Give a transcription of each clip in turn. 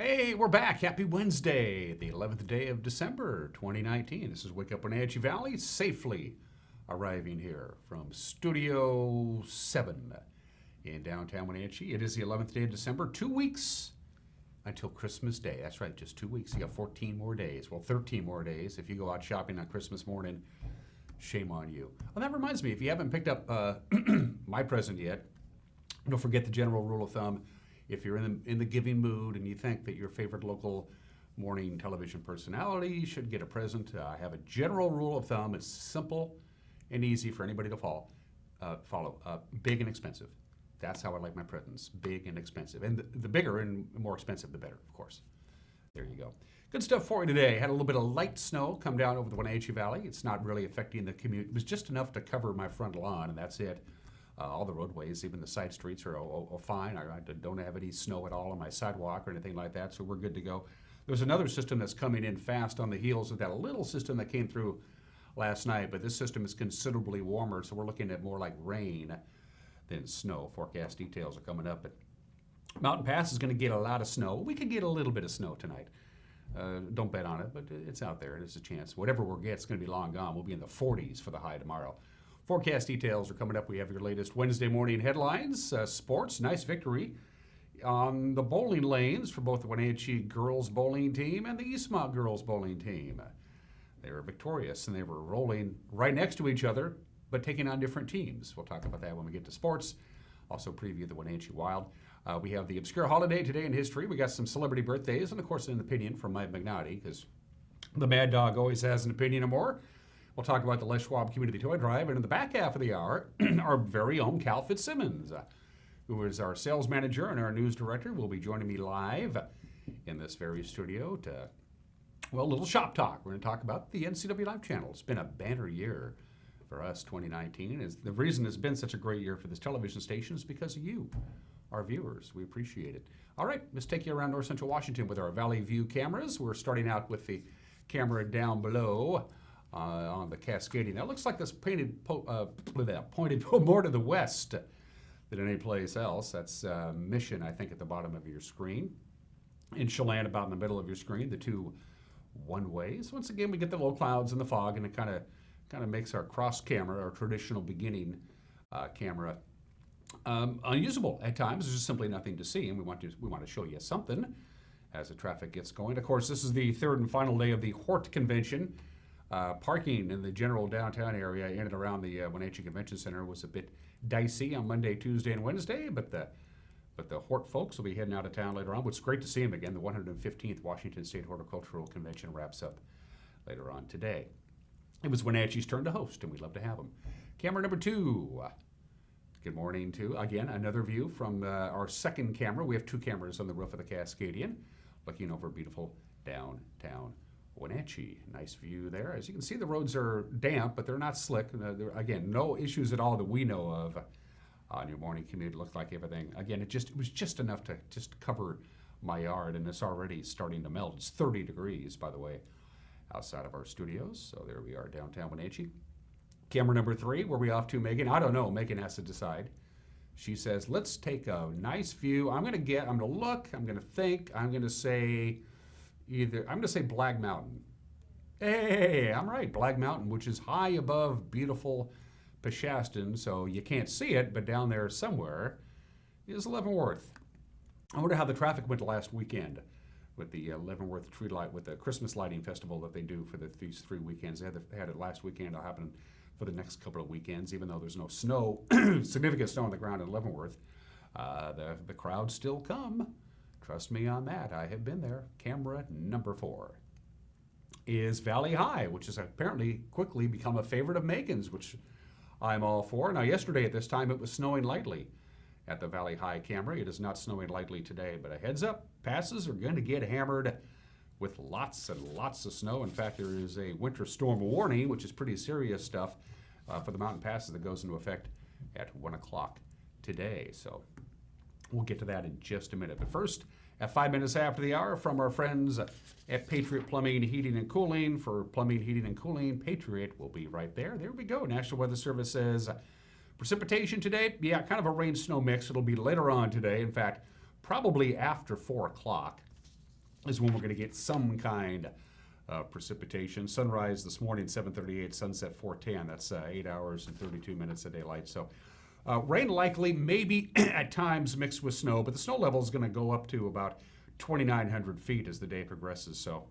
Hey, we're back. Happy Wednesday, the 11th day of December, 2019. This is Wake Up Wenatchee Valley, safely arriving here from Studio 7 in downtown Wenatchee. It is the 11th day of December, 2 weeks until Christmas Day. That's right, just 2 weeks. You got 14 more days. Well, 13 more days. If you go out shopping on Christmas morning, shame on you. Well, that reminds me, if you haven't picked up my present yet, don't forget the general rule of thumb. If you're in the giving mood and you think that your favorite local morning television personality should get a present, I have a general rule of thumb. It's simple and easy for anybody to follow. Big and expensive. That's how I like my presents, big and expensive. And the bigger and more expensive, the better, of course. There you go. Good stuff for you today. Had a little bit of light snow come down over the Wenatchee Valley. It's not really affecting the commute. It was just enough to cover my front lawn, and that's it. All the roadways, even the side streets are fine. I don't have any snow at all on my sidewalk or anything like that, so we're good to go. There's another system that's coming in fast on the heels of that little system that came through last night, but this system is considerably warmer, so we're looking at more like rain than snow. Forecast details are coming up, but Mountain Pass is going to get a lot of snow. We could get a little bit of snow tonight. Don't bet on it, but it's out there. There's a chance. Whatever we'll get is going to be long gone. We'll be in the 40s for the high tomorrow. Forecast details are coming up. We have your latest Wednesday morning headlines. Sports, nice victory on the bowling lanes for both the Wenatchee girls bowling team and the Eastmont girls bowling team. They were victorious and they were rolling right next to each other, but taking on different teams. We'll talk about that when we get to sports. Also preview the Wenatchee Wild. We have the obscure holiday today in history. We got some celebrity birthdays and of course an opinion from Mike McNaughty because the Mad Dog always has an opinion or more. We'll talk about the Les Schwab Community Toy Drive, and in the back half of the hour, our very own Cal FitzSimmons, who is our sales manager and our news director, will be joining me live in this very studio to, well, a little shop talk. We're going to talk about the NCWLIFE channel. It's been a banner year for us, 2019. The reason it's been such a great year for this television station is because of you, our viewers. We appreciate it. All right, let's take you around North Central Washington with our Valley View cameras. We're starting out with the camera down below. On the Cascadian. That looks like this pointed more to the west than any place else. That's Mission, I think, at the bottom of your screen. In Chelan, about in the middle of your screen, the two one-ways. Once again, we get the low clouds and the fog, and it kind of makes our cross camera, our traditional beginning camera, unusable at times. There's just simply nothing to see, and we want to show you something as the traffic gets going. Of course, this is the third and final day of the Hort Convention. Parking in the general downtown area in and around the Wenatchee Convention Center was a bit dicey on Monday, Tuesday, and Wednesday, but the Hort folks will be heading out of town later on. It's great to see them again. The 115th Washington State Horticultural Convention wraps up later on today. It was Wenatchee's turn to host, and we'd love to have them. Camera number 2. Good morning to, again, another view from our second camera. We have 2 cameras on the roof of the Cascadian, looking over beautiful downtown Wenatchee. Nice view there. As you can see, the roads are damp, but they're not slick. Again, no issues at all that we know of on your morning commute. It looked like everything. Again, it was just enough to just cover my yard, and it's already starting to melt. It's 30 degrees, by the way, outside of our studios. So there we are, downtown Wenatchee. Camera number 3, where are we off to, Megan? I don't know. Megan has to decide. She says, let's take a nice view. I'm going to look, I'm going to think, I'm going to say Black Mountain. Hey, I'm right, Black Mountain, which is high above beautiful Peshastin, so you can't see it, but down there somewhere is Leavenworth. I wonder how the traffic went last weekend with the Leavenworth tree light, with the Christmas lighting festival that they do for these 3 weekends. They had it last weekend. It'll happen for the next couple of weekends, even though there's no snow, significant snow on the ground in Leavenworth. The crowds still come. Trust me on that. I have been there. Camera number 4 is Valley High, which has apparently quickly become a favorite of Megan's, which I'm all for. Now, yesterday at this time, it was snowing lightly at the Valley High camera. It is not snowing lightly today, but a heads up, passes are going to get hammered with lots and lots of snow. In fact, there is a winter storm warning, which is pretty serious stuff for the mountain passes that goes into effect at 1 o'clock today. So we'll get to that in just a minute. But first, at 5 minutes after the hour, from our friends at Patriot Plumbing, Heating, and Cooling. For plumbing, heating, and cooling, Patriot will be right there. There we go. National Weather Service says precipitation today, yeah, kind of a rain-snow mix. It'll be later on today. In fact, probably after 4 o'clock. is when we're going to get some kind of precipitation. Sunrise this morning, 7:38, sunset 4:10. That's 8 hours and 32 minutes of daylight. So rain likely, maybe at times mixed with snow, but the snow level is going to go up to about 2,900 feet as the day progresses. So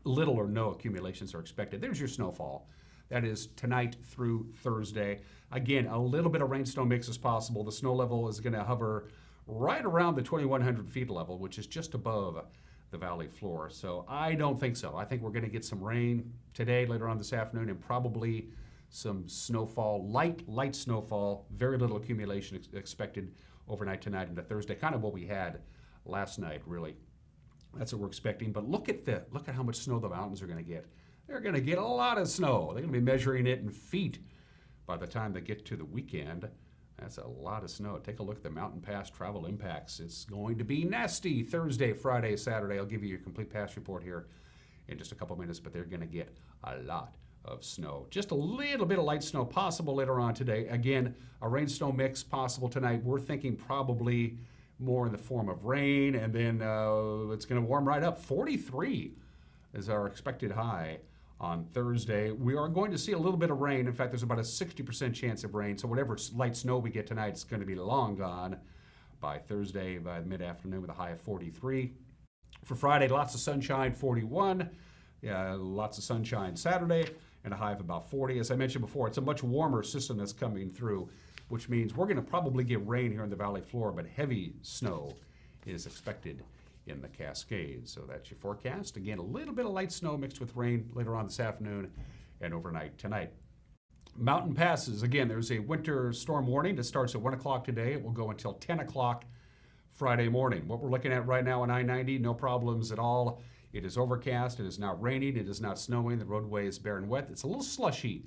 little or no accumulations are expected. There's your snowfall. That is tonight through Thursday. Again, a little bit of rain snow mix is possible. The snow level is going to hover right around the 2,100 feet level, which is just above the valley floor. So I don't think so. I think we're going to get some rain today, later on this afternoon, and probably some snowfall, light snowfall, very little accumulation expected overnight tonight into Thursday, kind of what we had last night, really. That's what we're expecting. But look at how much snow the mountains are going to get. They're going to get a lot of snow. They're going to be measuring it in feet by the time they get to the weekend. That's a lot of snow. Take a look at the mountain pass travel impacts. It's going to be nasty Thursday, Friday, Saturday. I'll give you your complete pass report here in just a couple minutes, but they're going to get a lot of snow. Just a little bit of light snow possible later on today. Again, a rain snow mix possible tonight. We're thinking probably more in the form of rain, and then it's going to warm right up. 43 is our expected high on Thursday. We are going to see a little bit of rain. In fact, there's about a 60% chance of rain. So whatever light snow we get tonight is going to be long gone by Thursday, by mid-afternoon, with a high of 43. For Friday, lots of sunshine, 41. Yeah, lots of sunshine Saturday, and a high of about 40. As I mentioned before, it's a much warmer system that's coming through, which means we're going to probably get rain here in the valley floor, but heavy snow is expected in the Cascades. So that's your forecast. Again, a little bit of light snow mixed with rain later on this afternoon and overnight tonight. Mountain passes. Again, there's a winter storm warning that starts at 1 o'clock today. It will go until 10 o'clock Friday morning. What we're looking at right now on I-90, no problems at all. It is overcast. It is not raining. It is not snowing. The roadway is bare and wet. It's a little slushy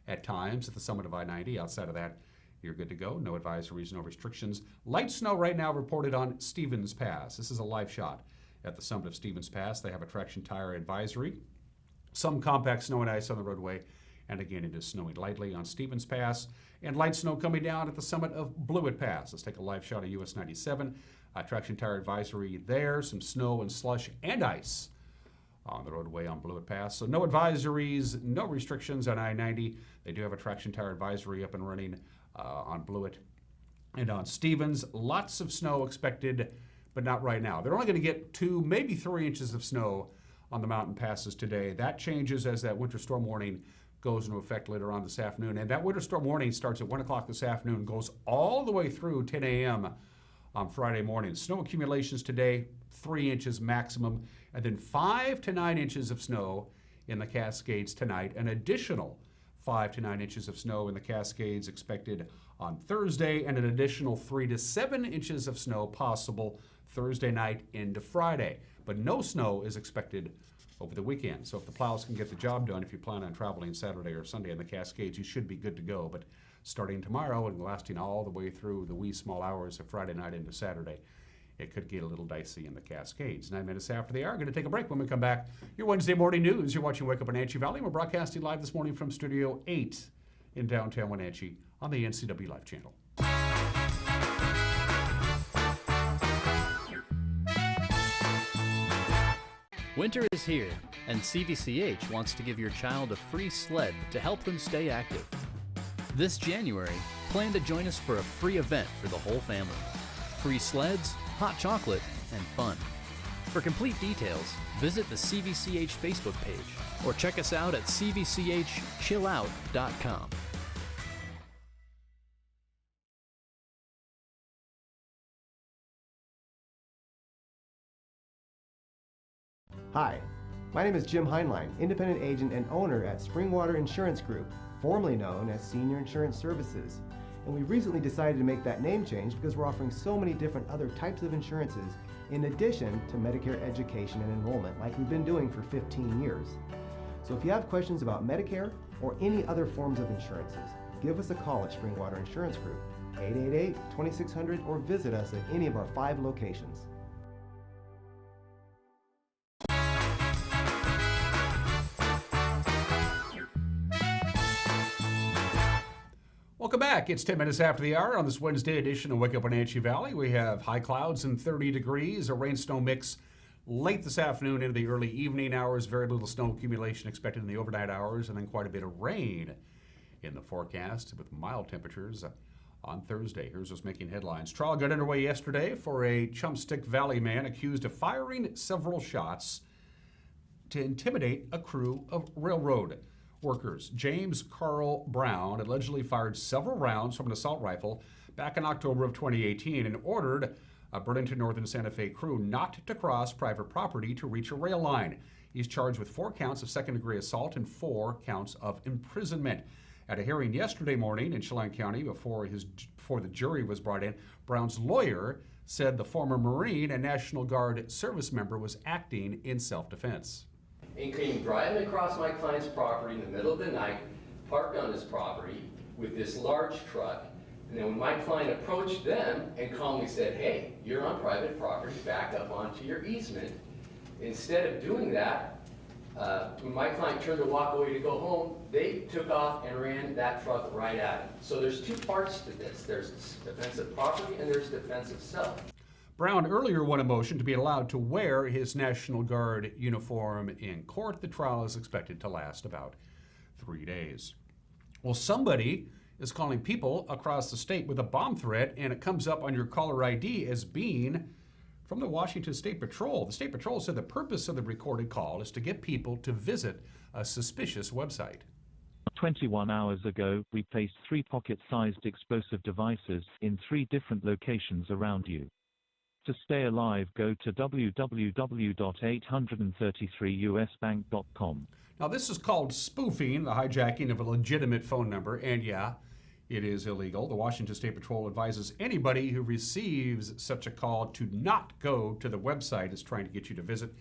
at times at the summit of I-90. Outside of that, you're good to go. No advisories, no restrictions. Light snow right now reported on Stevens Pass. This is a live shot at the summit of Stevens Pass. They have a traction tire advisory. Some compact snow and ice on the roadway. And again, it is snowing lightly on Stevens Pass. And light snow coming down at the summit of Blewett Pass. Let's take a live shot of US 97. Traction tire advisory there. Some snow and slush and ice on the roadway on Blewett Pass. So no advisories, no restrictions on I-90. They do have a traction tire advisory up and running on Blewett and on Stevens. Lots of snow expected, but not right now. They're only going to get 2, maybe 3 inches of snow on the mountain passes today. That changes as that winter storm warning goes into effect later on this afternoon. And that winter storm warning starts at 1 o'clock this afternoon, goes all the way through 10 a.m. on Friday morning. Snow accumulations today, 3 inches maximum, and then 5 to 9 inches of snow in the Cascades tonight. An additional 5 to 9 inches of snow in the Cascades expected on Thursday, and an additional 3 to 7 inches of snow possible Thursday night into Friday. But no snow is expected over the weekend. So if the plows can get the job done, if you plan on traveling Saturday or Sunday in the Cascades, you should be good to go. But starting tomorrow and lasting all the way through the wee small hours of Friday night into Saturday, it could get a little dicey in the Cascades. 9 minutes after the hour, going to take a break. When we come back, your Wednesday morning news. You're watching Wake Up Wenatchee Valley. We're broadcasting live this morning from Studio 8 in downtown Wenatchee on the NCWLIFE channel. Winter is here, and CVCH wants to give your child a free sled to help them stay active. This January, plan to join us for a free event for the whole family. Free sleds, hot chocolate, and fun. For complete details, visit the CVCH Facebook page or check us out at cvchchillout.com. Hi, my name is Jim Heinlein, independent agent and owner at Springwater Insurance Group, formerly known as Senior Insurance Services. And we recently decided to make that name change because we're offering so many different other types of insurances in addition to Medicare education and enrollment like we've been doing for 15 years. So if you have questions about Medicare or any other forms of insurances, give us a call at Springwater Insurance Group, 888-2600, or visit us at any of our 5 locations. Welcome back. It's 10 minutes after the hour on this Wednesday edition of Wake Up Wenatchee Valley. We have high clouds and 30 degrees, a rain snow mix late this afternoon into the early evening hours. Very little snow accumulation expected in the overnight hours, and then quite a bit of rain in the forecast with mild temperatures on Thursday. Here's what's making headlines. Trial got underway yesterday for a Chumstick Valley man accused of firing several shots to intimidate a crew of railroad workers. James Carl Brown allegedly fired several rounds from an assault rifle back in October of 2018 and ordered a Burlington Northern Santa Fe crew not to cross private property to reach a rail line. He's charged with 4 counts of second-degree assault and 4 counts of imprisonment. At a hearing yesterday morning in Chelan County before the jury was brought in, Brown's lawyer said the former Marine and National Guard service member was acting in self-defense. And came driving across my client's property in the middle of the night, parked on his property with this large truck. And then when my client approached them and calmly said, "Hey, you're on private property, back up onto your easement," instead of doing that, when my client turned to walk away to go home, they took off and ran that truck right at him. So there's 2 parts to this. There's defense of property and there's defense of self. Brown earlier won a motion to be allowed to wear his National Guard uniform in court. The trial is expected to last about 3 days. Well, somebody is calling people across the state with a bomb threat, and it comes up on your caller ID as being from the Washington State Patrol. The State Patrol said the purpose of the recorded call is to get people to visit a suspicious website. 21 hours ago, we placed 3 pocket-sized explosive devices in 3 different locations around you. To stay alive, go to www.833usbank.com. Now, this is called spoofing, the hijacking of a legitimate phone number, and yeah, it is illegal. The Washington State Patrol advises anybody who receives such a call to not go to the website it's trying to get you to visit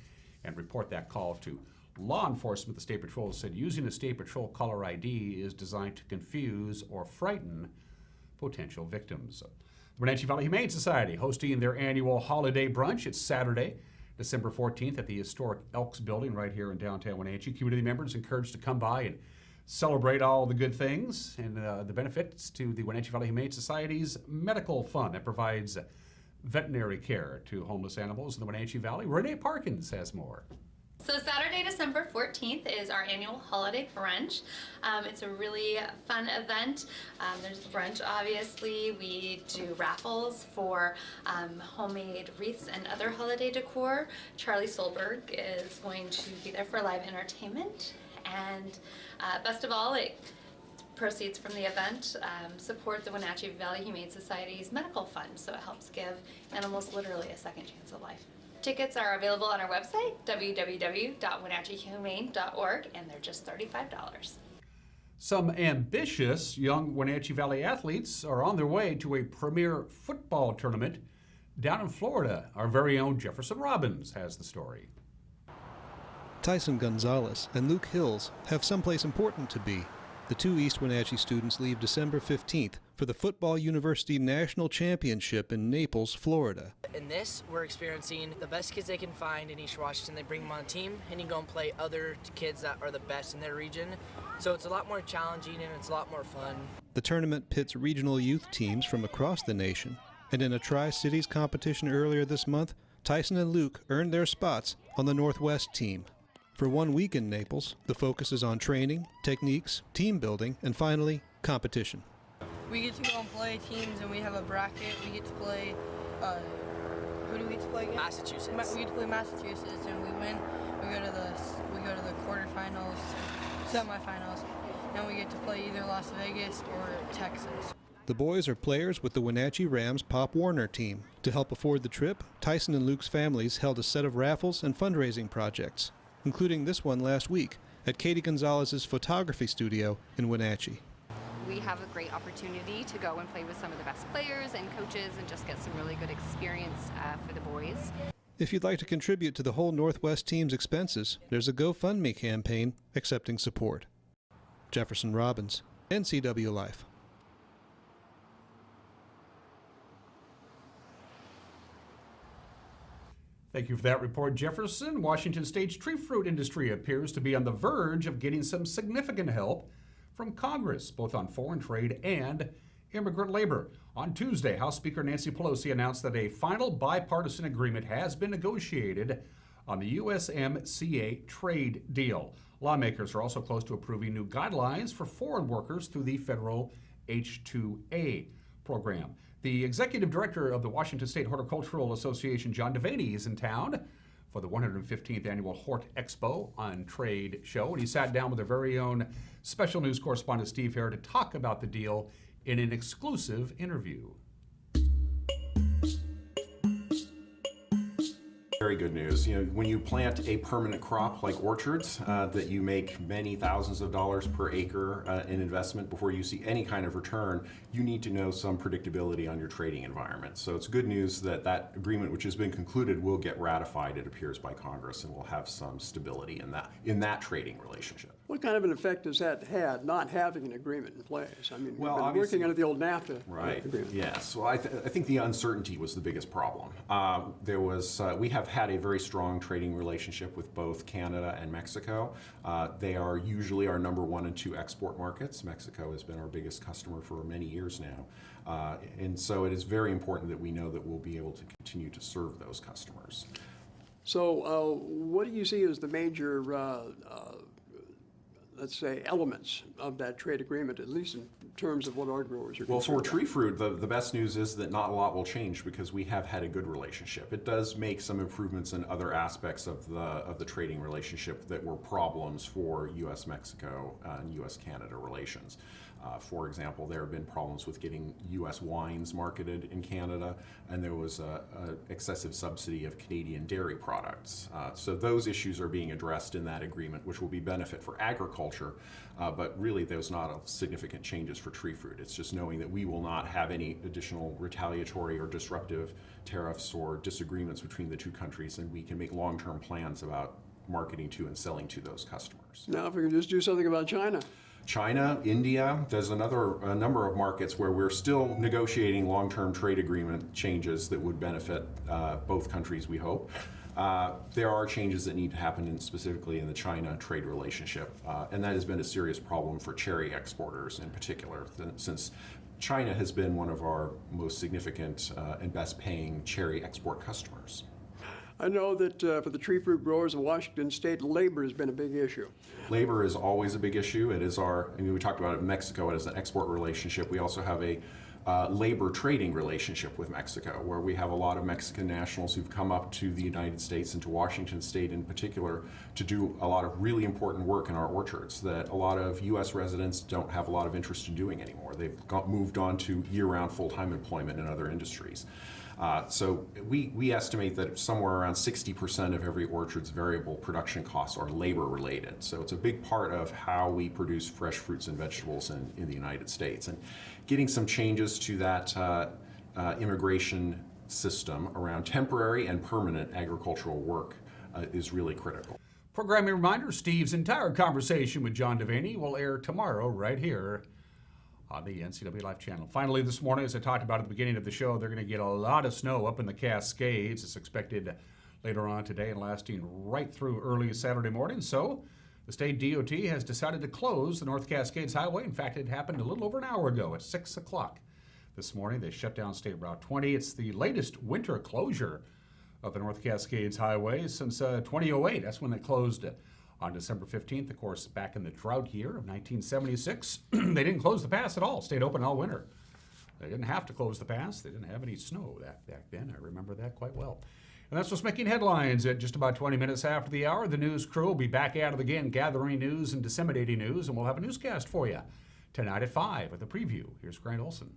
and report that call to law enforcement. The State Patrol said using a State Patrol caller ID is designed to confuse or frighten potential victims. The Wenatchee Valley Humane Society hosting their annual holiday brunch. It's Saturday, December 14th at the historic Elks Building right here in downtown Wenatchee. Community members encouraged to come by and celebrate all the good things and the benefits to the Wenatchee Valley Humane Society's medical fund that provides veterinary care to homeless animals in the Wenatchee Valley. Renee Parkins has more. So Saturday, December 14th is our annual holiday brunch. It's a really fun event. There's brunch, obviously. We do raffles for homemade wreaths and other holiday decor. Charlie Solberg is going to be there for live entertainment. And best of all, proceeds from the event support the Wenatchee Valley Humane Society's medical fund, so it helps give animals literally a second chance at life. Tickets are available on our website, www.wenatcheehumane.org, and they're just $35. Some ambitious young Wenatchee Valley athletes are on their way to a premier football tournament down in Florida. Our very own Jefferson Robbins has the story. Tyson Gonzalez and Luke Hills have someplace important to be. The 2 East Wenatchee students leave December 15th for the Football University National Championship in Naples, Florida. In this, we're experiencing the best kids they can find in East Washington. They bring them on a team, and you go and play other kids that are the best in their region. So it's a lot more challenging and it's a lot more fun. The tournament pits regional youth teams from across the nation. And in a Tri-Cities competition earlier this month, Tyson and Luke earned their spots on the Northwest team. For 1 week in Naples, the focus is on training, techniques, team building, and finally, competition. We get to go and play teams, and we have a bracket. We get to play, who do we get to play again? Massachusetts. We get to play Massachusetts, and we win. We go to the quarterfinals, semifinals, and we get to play either Las Vegas or Texas. The boys are players with the Wenatchee Rams Pop Warner team. To help afford the trip, Tyson and Luke's families held a set of raffles and fundraising projects, including this one last week at Katie Gonzalez's photography studio in Wenatchee. We have a great opportunity to go and play with some of the best players and coaches and just get some really good experience for the boys. If you'd like to contribute to the whole Northwest team's expenses, there's a GoFundMe campaign accepting support. Jefferson Robbins, NCWLIFE. Thank you for that report, Jefferson. Washington State's tree fruit industry appears to be on the verge of getting some significant help from Congress, both on foreign trade and immigrant labor. On Tuesday, House Speaker Nancy Pelosi announced that a final bipartisan agreement has been negotiated on the USMCA trade deal. Lawmakers are also close to approving new guidelines for foreign workers through the federal H-2A program. The executive director of the Washington State Horticultural Association, John Devaney, is in town for the 115th annual Hort Expo on Trade show, and he sat down with our very own special news correspondent Steve Hare to talk about the deal in an exclusive interview. Very good news. You know, when you plant a permanent crop like orchards, that you make many thousands of dollars per acre in investment before you see any kind of return, you need to know some predictability on your trading environment. So it's good news that that agreement, which has been concluded, will get ratified, it appears, by Congress, and will have some stability in that trading relationship. What kind of an effect has that had, not having an agreement in place? I mean, Well, we've been working under the old NAFTA agreement. Yes. Well, I think the uncertainty was the biggest problem. We have had a very strong trading relationship with both Canada and Mexico. They are usually our number 1 and 2 export markets. Mexico has been our biggest customer for many years now. And so it is very important that we know that we'll be able to continue to serve those customers. So what do you see as the major, let's say, elements of that trade agreement, at least in terms of what our growers are Well, concerned for tree fruit, the best news is that not a lot will change because we have had a good relationship. It does make some improvements in other aspects of the trading relationship that were problems for U.S.-Mexico and U.S.-Canada relations. For example, there have been problems with getting U.S. wines marketed in Canada, and there was an excessive subsidy of Canadian dairy products. So those issues are being addressed in that agreement, which will be benefit for agriculture, but really there's not a significant changes for tree fruit. It's just knowing that we will not have any additional retaliatory or disruptive tariffs or disagreements between the two countries, and we can make long-term plans about marketing to and selling to those customers. Now, if we can just do something about China. China, India, there's a number of markets where we're still negotiating long-term trade agreement changes that would benefit both countries, we hope. There are changes that need to happen specifically in the China trade relationship, and that has been a serious problem for cherry exporters in particular, since China has been one of our most significant and best paying cherry export customers. I know that for the tree fruit growers of Washington State, labor has been a big issue. Labor is always a big issue. It is we talked about it in Mexico as an export relationship. We also have a labor trading relationship with Mexico, where we have a lot of Mexican nationals who've come up to the United States and to Washington State in particular to do a lot of really important work in our orchards that a lot of U.S. residents don't have a lot of interest in doing anymore. They've moved on to year-round full-time employment in other industries. So we estimate that somewhere around 60% of every orchard's variable production costs are labor related. So it's a big part of how we produce fresh fruits and vegetables in the United States. And getting some changes to that immigration system around temporary and permanent agricultural work is really critical. Programming reminder, Steve's entire conversation with John Devaney will air tomorrow right here on the NCWLIFE channel. Finally, this morning, as I talked about at the beginning of the show, they're going to get a lot of snow up in the Cascades. It's expected later on today and lasting right through early Saturday morning. So the state DOT has decided to close the North Cascades Highway. In fact, it happened a little over an hour ago at 6 o'clock this morning. They shut down State Route 20. It's the latest winter closure of the North Cascades Highway since 2008. That's when they closed it. On December 15th, of course, back in the drought year of 1976, they didn't close the pass at all. Stayed open all winter. They didn't have to close the pass. They didn't have any snow back then. I remember that quite well. And that's what's making headlines at just about 20 minutes after the hour. The news crew will be back at it again, gathering news and disseminating news, and we'll have a newscast for you tonight at 5 with a preview. Here's Grant Olson.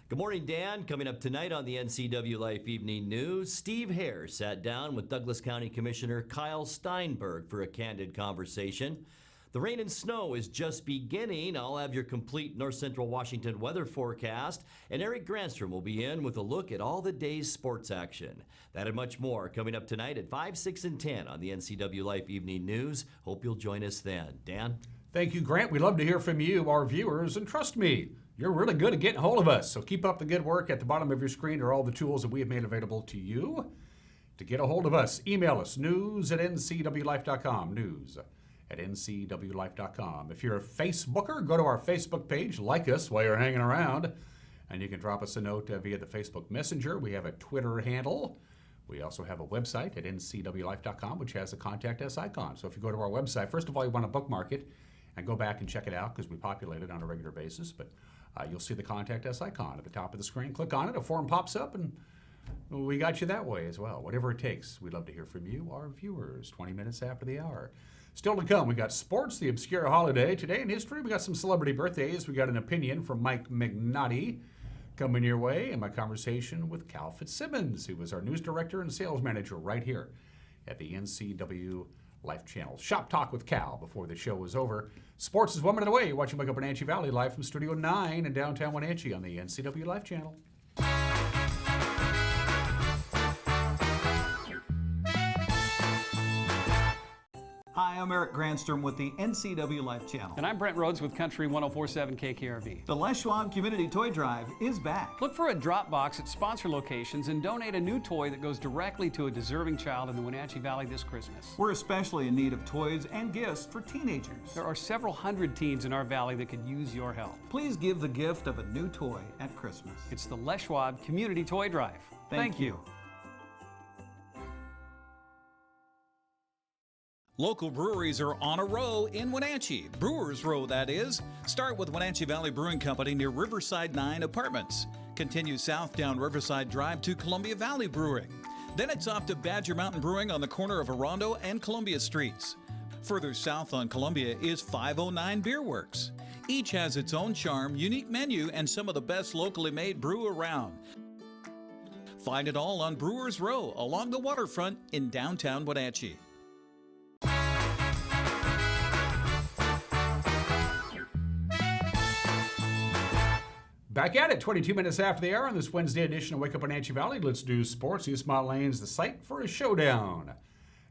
Good morning, Dan. Coming up tonight on the NCWLIFE Evening News, Steve Hare sat down with Douglas County Commissioner Kyle Steinberg for a candid conversation. The rain and snow is just beginning. I'll have your complete north central Washington weather forecast, and Eric Granstrom will be in with a look at all the day's sports action. That and much more coming up tonight at 5, 6, and 10 on the NCWLIFE Evening News. Hope you'll join us then. Dan? Thank you, Grant. We love to hear from you, our viewers, and trust me, you're really good at getting a hold of us. So keep up the good work. At the bottom of your screen are all the tools that we have made available to you to get a hold of us. Email us, news@ncwlife.com, news@ncwlife.com. If you're a Facebooker, go to our Facebook page, like us while you're hanging around, and you can drop us a note via the Facebook Messenger. We have a Twitter handle. We also have a website at ncwlife.com, which has a Contact Us icon. So if you go to our website, first of all, you want to bookmark it and go back and check it out because we populate it on a regular basis. But you'll see the Contact Us icon at the top of the screen. Click on it, a form pops up, and we got you that way as well. Whatever it takes. We'd love to hear from you, our viewers, 20 minutes after the hour. Still to come, we got sports, the obscure holiday. Today in history, we got some celebrity birthdays. We got an opinion from Mike Magnotti coming your way, and my conversation with Cal FitzSimmons, who was our news director and sales manager right here at the NCWLIFE channel. Shop Talk with Cal before the show was over. Sports is 1 minute away. You're watching Wake Up Wenatchee Valley live from Studio 9 in downtown Wenatchee on the NCWLIFE channel. Hi, I'm Eric Grandstrom with the NCWLIFE channel. And I'm Brent Rhodes with Country 104.7 KKRV. The Les Schwab Community Toy Drive is back. Look for a drop box at sponsor locations and donate a new toy that goes directly to a deserving child in the Wenatchee Valley this Christmas. We're especially in need of toys and gifts for teenagers. There are several hundred teens in our valley that could use your help. Please give the gift of a new toy at Christmas. It's the Les Schwab Community Toy Drive. Thank you. Local breweries are on a row in Wenatchee. Brewers Row, that is. Start with Wenatchee Valley Brewing Company near Riverside 9 Apartments. Continue south down Riverside Drive to Columbia Valley Brewing. Then it's off to Badger Mountain Brewing on the corner of Orondo and Columbia Streets. Further south on Columbia is 509 Beer Works. Each has its own charm, unique menu, and some of the best locally made brew around. Find it all on Brewers Row along the waterfront in downtown Wenatchee. Back at it, 22 minutes after the hour on this Wednesday edition of Wake Up Wenatchee Valley. Let's do sports. Eastmont Lane's the site for a showdown.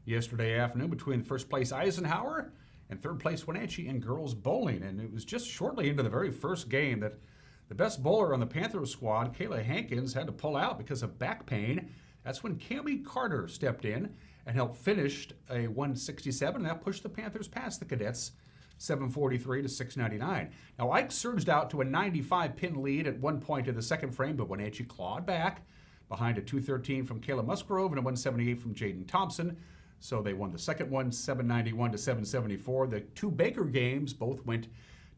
Yesterday afternoon between first place Eisenhower and third place Wenatchee in girls bowling. And it was just shortly into the very first game that the best bowler on the Panthers squad, Kayla Hankins, had to pull out because of back pain. That's when Cammie Carter stepped in and helped finish a 167, and that pushed the Panthers past the Cadets 743 to 699. Now, Ike surged out to a 95-pin lead at one point in the second frame, but Wenatchee clawed back behind a 213 from Kayla Musgrove and a 178 from Jaden Thompson. So they won the second one, 791 to 774. The two Baker games both went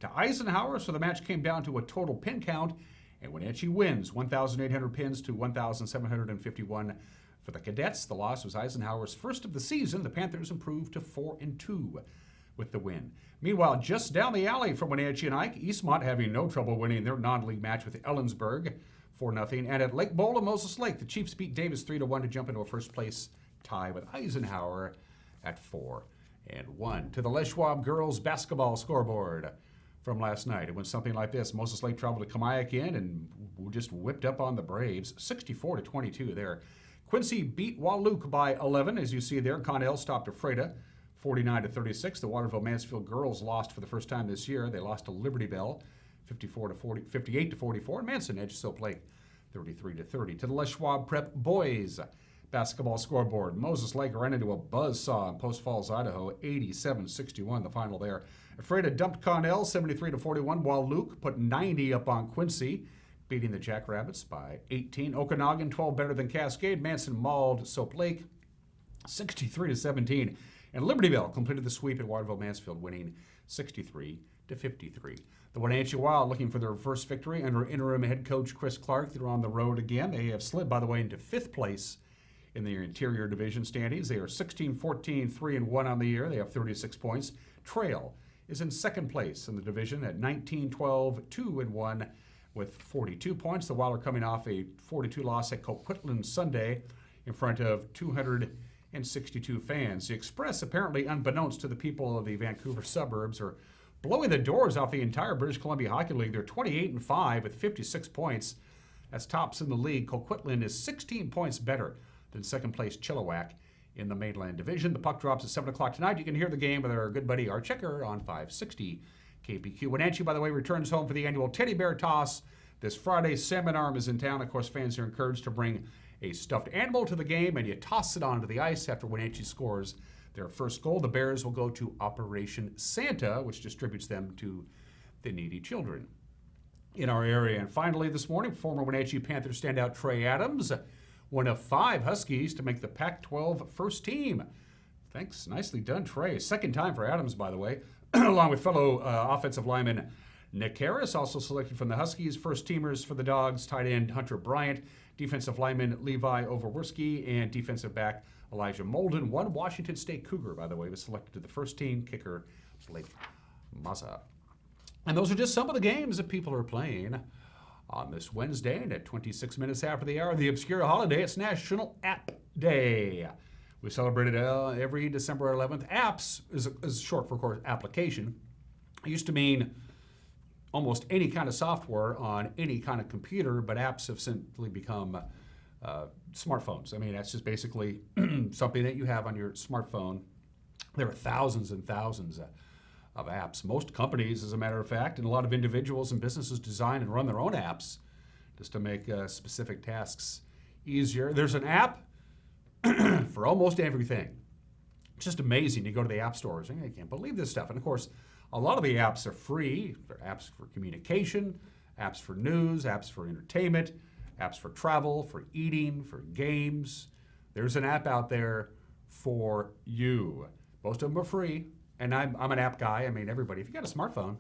to Eisenhower, so the match came down to a total pin count, and Wenatchee wins 1,800 pins to 1,751 for the Cadets. The loss was Eisenhower's first of the season. The Panthers improved to 4-2 with the win. Meanwhile, just down the alley from Wenatchee and Ike, Eastmont having no trouble winning their non-league match with Ellensburg 4-0. And at Lake Bowl and Moses Lake, the Chiefs beat Davis 3-1 to jump into a first-place tie with Eisenhower at 4-1. To the Les Schwab girls basketball scoreboard from last night. It went something like this. Moses Lake traveled to Kamiak and just whipped up on the Braves, 64-22 there. Quincy beat Wahluke by 11, as you see there. Connell stopped Ephrata 49-36. The Waterville Mansfield girls lost for the first time this year. They lost to Liberty Bell 58-44. Manson edged Soap Lake 33-30. To the Les Schwab Prep boys basketball scoreboard. Moses Lake ran into a buzzsaw in Post Falls, Idaho, 87-61 the final there. Ephrata dumped Connell 73-41, while Luke put 90 up on Quincy, beating the Jackrabbits by 18. Okanagan 12 better than Cascade. Manson mauled Soap Lake 63-17. And Libertyville completed the sweep at Waterville Mansfield, winning 63-53. The Wenatchee Wild looking for their first victory under interim head coach Chris Clark. They're on the road again. They have slid, by the way, into 5th place in the interior division standings. They are 16-14, 3-1 on the year. They have 36 points. Trail is in 2nd place in the division at 19-12, 2-1 with 42 points. The Wild are coming off a 42 loss at Coquitlam Sunday in front of 262 fans. The Express, apparently unbeknownst to the people of the Vancouver suburbs, are blowing the doors off the entire British Columbia Hockey League. They're 28-5 with 56 points. That's tops in the league. Coquitlam is 16 points better than 2nd place Chilliwack in the Mainland Division. The puck drops at 7 o'clock tonight. You can hear the game with our good buddy Art Checker on 560 KPQ. Wenatchee, by the way, returns home for the annual Teddy Bear Toss this Friday. Salmon Arm is in town. Of course, fans are encouraged to bring a stuffed animal to the game, and you toss it onto the ice after Wenatchee scores their first goal. The Bears will go to Operation Santa, which distributes them to the needy children in our area. And finally this morning, former Wenatchee Panthers standout Trey Adams one of 5 Huskies to make the Pac-12 first team. Thanks. Nicely done, Trey. Second time for Adams, by the way, along with fellow offensive lineman Nick Harris, also selected from the Huskies. First teamers for the Dogs, tight end Hunter Bryant, defensive lineman Levi Overworski, and defensive back Elijah Molden. One Washington State Cougar, by the way, was selected to the first team, kicker Blake Mazza. And those are just some of the games that people are playing on this Wednesday. And at 26 minutes after the hour, the obscure holiday, it's National App Day. We celebrate it every December 11th. Apps is short for, of course, application. It used to mean almost any kind of software on any kind of computer, but apps have simply become smartphones. I mean, that's just basically something that you have on your smartphone. There are thousands and thousands of apps. Most companies, as a matter of fact, and a lot of individuals and businesses design and run their own apps just to make specific tasks easier. There's an app for almost everything. It's just amazing. You go to the app stores and I can't believe this stuff. And of course, a lot of the apps are free. They're apps for communication, apps for news, apps for entertainment, apps for travel, for eating, for games. There's an app out there for you. Most of them are free, and I'm an app guy. I mean, everybody, if you got a smartphone,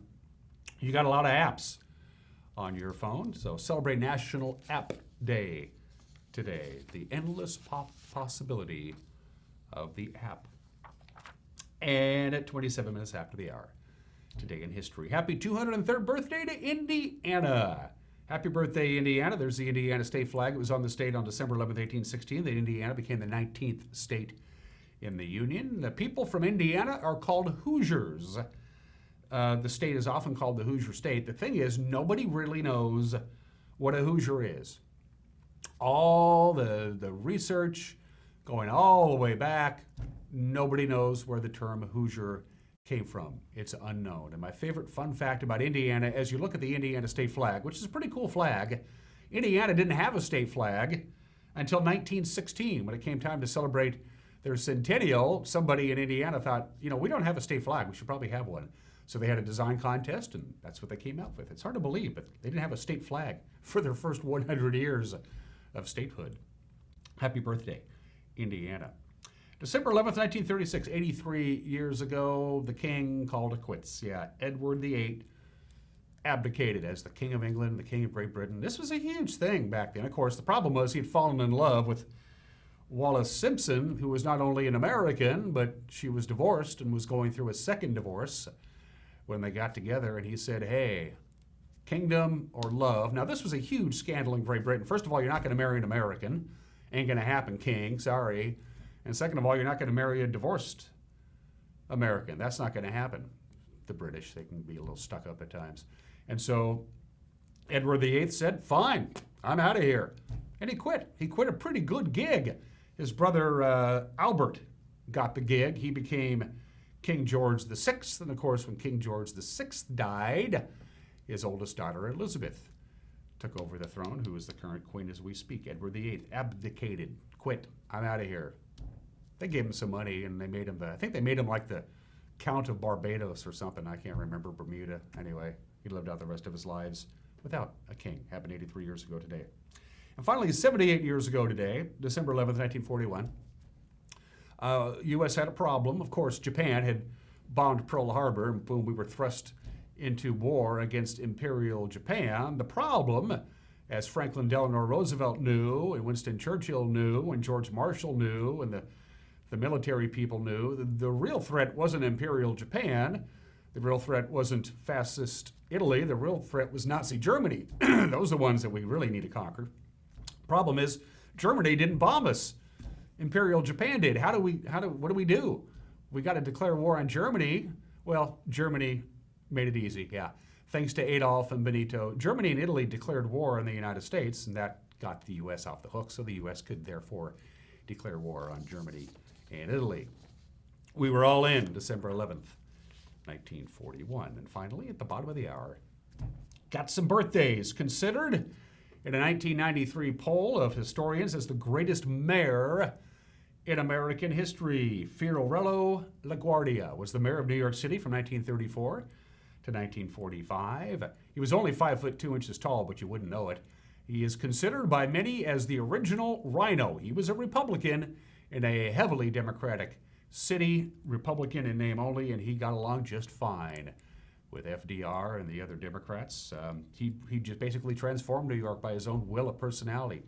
you got a lot of apps on your phone. So celebrate National App Day today. The endless possibility of the app. And at 27 minutes after the hour, today in history. Happy 203rd birthday to Indiana. Happy birthday, Indiana. There's the Indiana state flag. It was on the state on December 11th, 1816. That Indiana became the 19th state in the Union. The people from Indiana are called Hoosiers. The state is often called the Hoosier State. The thing is, nobody really knows what a Hoosier is. All the research going all the way back, nobody knows where the term Hoosier came from. It's unknown. And my favorite fun fact about Indiana, as you look at the Indiana state flag, which is a pretty cool flag, Indiana didn't have a state flag until 1916. When it came time to celebrate their centennial, somebody in Indiana thought, you know, we don't have a state flag. We should probably have one. So they had a design contest, and that's what they came out with. It's hard to believe, but they didn't have a state flag for their first 100 years of statehood. Happy birthday, Indiana. December 11th, 1936, 83 years ago, the king called it quits. Yeah, Edward VIII abdicated as the King of England, the King of Great Britain. This was a huge thing back then. Of course, the problem was he'd fallen in love with Wallis Simpson, who was not only an American, but she was divorced and was going through a second divorce when they got together. And he said, hey, kingdom or love. Now, this was a huge scandal in Great Britain. First of all, you're not going to marry an American. Ain't going to happen, king. Sorry. And second of all, you're not going to marry a divorced American. That's not going to happen. The British, they can be a little stuck up at times. And so Edward VIII said, fine, I'm out of here. And he quit. He quit a pretty good gig. His brother Albert got the gig. He became King George VI. And of course, when King George VI died, his oldest daughter Elizabeth took over the throne, who is the current queen as we speak. Edward VIII abdicated, quit, I'm out of here. They gave him some money, and they made him I think they made him like the Count of Barbados or something. I can't remember, Bermuda. Anyway, he lived out the rest of his lives without a king. Happened 83 years ago today. And finally, 78 years ago today, December 11th, 1941, U.S. had a problem. Of course, Japan had bombed Pearl Harbor, and boom, we were thrust into war against Imperial Japan. The problem, as Franklin Delano Roosevelt knew, and Winston Churchill knew, and George Marshall knew, and the military people knew, the real threat wasn't Imperial Japan. The real threat wasn't fascist Italy. The real threat was Nazi Germany. Those are the ones that we really need to conquer. Problem is, Germany didn't bomb us. Imperial Japan did. What do we do? We got to declare war on Germany. Well, Germany made it easy, yeah. Thanks to Adolf and Benito, Germany and Italy declared war on the United States, and that got the U.S. off the hook, so the U.S. could therefore declare war on Germany and Italy. We were all in December 11th, 1941. And finally, at the bottom of the hour, got some birthdays. Considered in a 1993 poll of historians as the greatest mayor in American history. Fiorello LaGuardia was the mayor of New York City from 1934 to 1945. He was only 5'2" tall, but you wouldn't know it. He is considered by many as the original Rhino. He was a Republican in a heavily Democratic city, Republican in name only, and he got along just fine with FDR and the other Democrats. He just basically transformed New York by his own will of personality.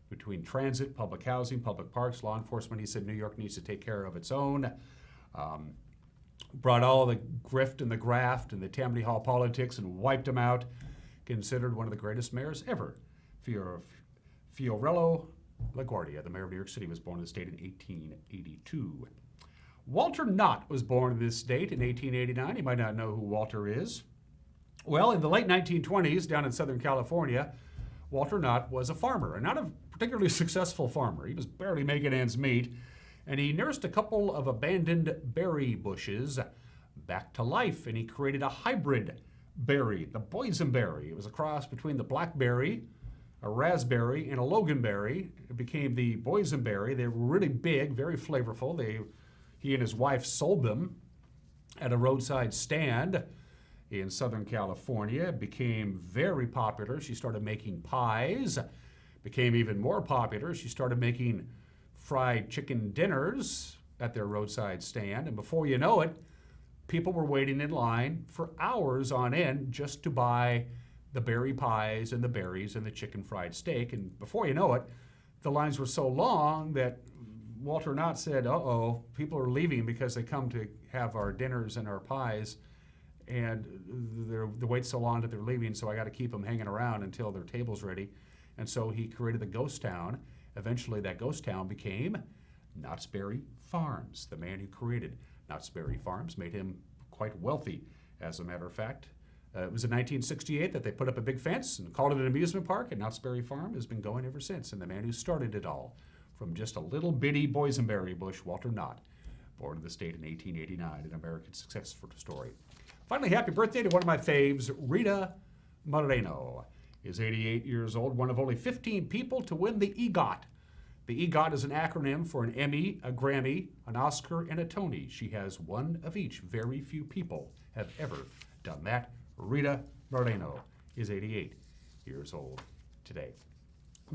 Between transit, public housing, public parks, law enforcement, he said New York needs to take care of its own. Brought all the grift and the graft and the Tammany Hall politics and wiped them out. Considered one of the greatest mayors ever. Fiorello LaGuardia, the mayor of New York City, was born in the state in 1882. Walter Knott was born in this state in 1889. You might not know who Walter is. Well, in the late 1920s, down in Southern California, Walter Knott was a farmer, and not a particularly successful farmer. He was barely making ends meet, and he nursed a couple of abandoned berry bushes back to life, and he created a hybrid berry, the boysenberry. It was a cross between the blackberry, a raspberry, and a loganberry. It became the boysenberry. They were really big, very flavorful. He and his wife sold them at a roadside stand in Southern California. It became very popular. She started making pies. Became even more popular. She started making fried chicken dinners at their roadside stand. And before you know it, people were waiting in line for hours on end just to buy the berry pies and the berries and the chicken fried steak. And before you know it, the lines were so long that Walter Knott said, uh-oh, people are leaving because they come to have our dinners and our pies, and the wait's so long that they're leaving, so I got to keep them hanging around until their table's ready. And so he created the ghost town. Eventually that ghost town became Knott's Berry Farms. The man who created Knott's Berry Farms made him quite wealthy, as a matter of fact. It was in 1968 that they put up a big fence and called it an amusement park, and Knott's Berry Farm has been going ever since. And the man who started it all, from just a little bitty boysenberry bush, Walter Knott, born in the state in 1889, an American success story. Finally, happy birthday to one of my faves, Rita Moreno. Is 88 years old, one of only 15 people to win the EGOT. The EGOT is an acronym for an Emmy, a Grammy, an Oscar, and a Tony. She has one of each. Very few people have ever done that. Rita Moreno is 88 years old today.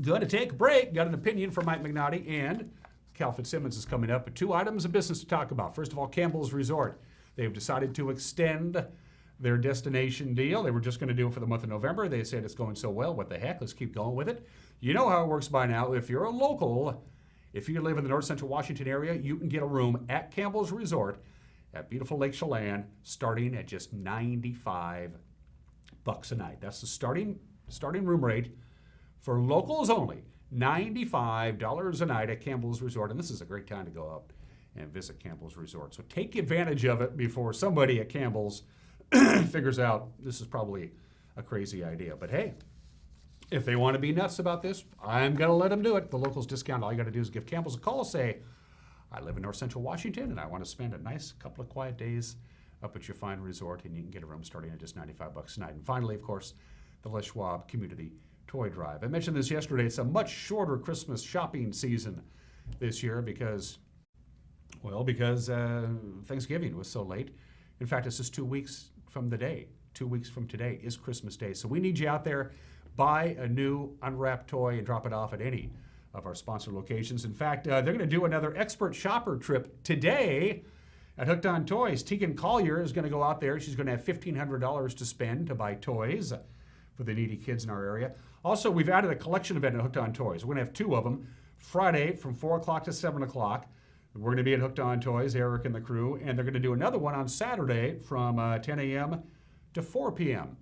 Going to take a break. Got an opinion from Mike McNaughty, and Cal FitzSimmons is coming up with two items of business to talk about. First of all, Campbell's Resort. They've decided to extend their destination deal. They were just going to do it for the month of November. They said it's going so well, what the heck, let's keep going with it. You know how it works by now. If you're a local, if you live in the North Central Washington area, you can get a room at Campbell's Resort at beautiful Lake Chelan starting at just $95 a night. That's the starting room rate for locals only. $95 a night at Campbell's Resort. And this is a great time to go up and visit Campbell's Resort. So take advantage of it before somebody at Campbell's figures out this is probably a crazy idea. But hey, if they want to be nuts about this, I'm going to let them do it. The locals discount. All you got to do is give Campbell's a call. Say, I live in North Central Washington and I want to spend a nice couple of quiet days up at your fine resort, and you can get a room starting at just $95 a night. And finally, of course, the Les Schwab Community Toy Drive. I mentioned this yesterday. It's a much shorter Christmas shopping season this year because Thanksgiving was so late. In fact, it's just 2 weeks from the day. 2 weeks from today is Christmas Day. So we need you out there. Buy a new unwrapped toy and drop it off at any of our sponsor locations. In fact, they're going to do another expert shopper trip today at Hooked on Toys. Tegan Collier is going to go out there. She's going to have $1,500 to spend to buy toys for the needy kids in our area. Also, we've added a collection event at Hooked on Toys. We're going to have two of them. Friday from 4 o'clock to 7 o'clock. We're going to be at Hooked on Toys, Eric and the crew, and they're going to do another one on Saturday from 10 a.m. to 4 p.m.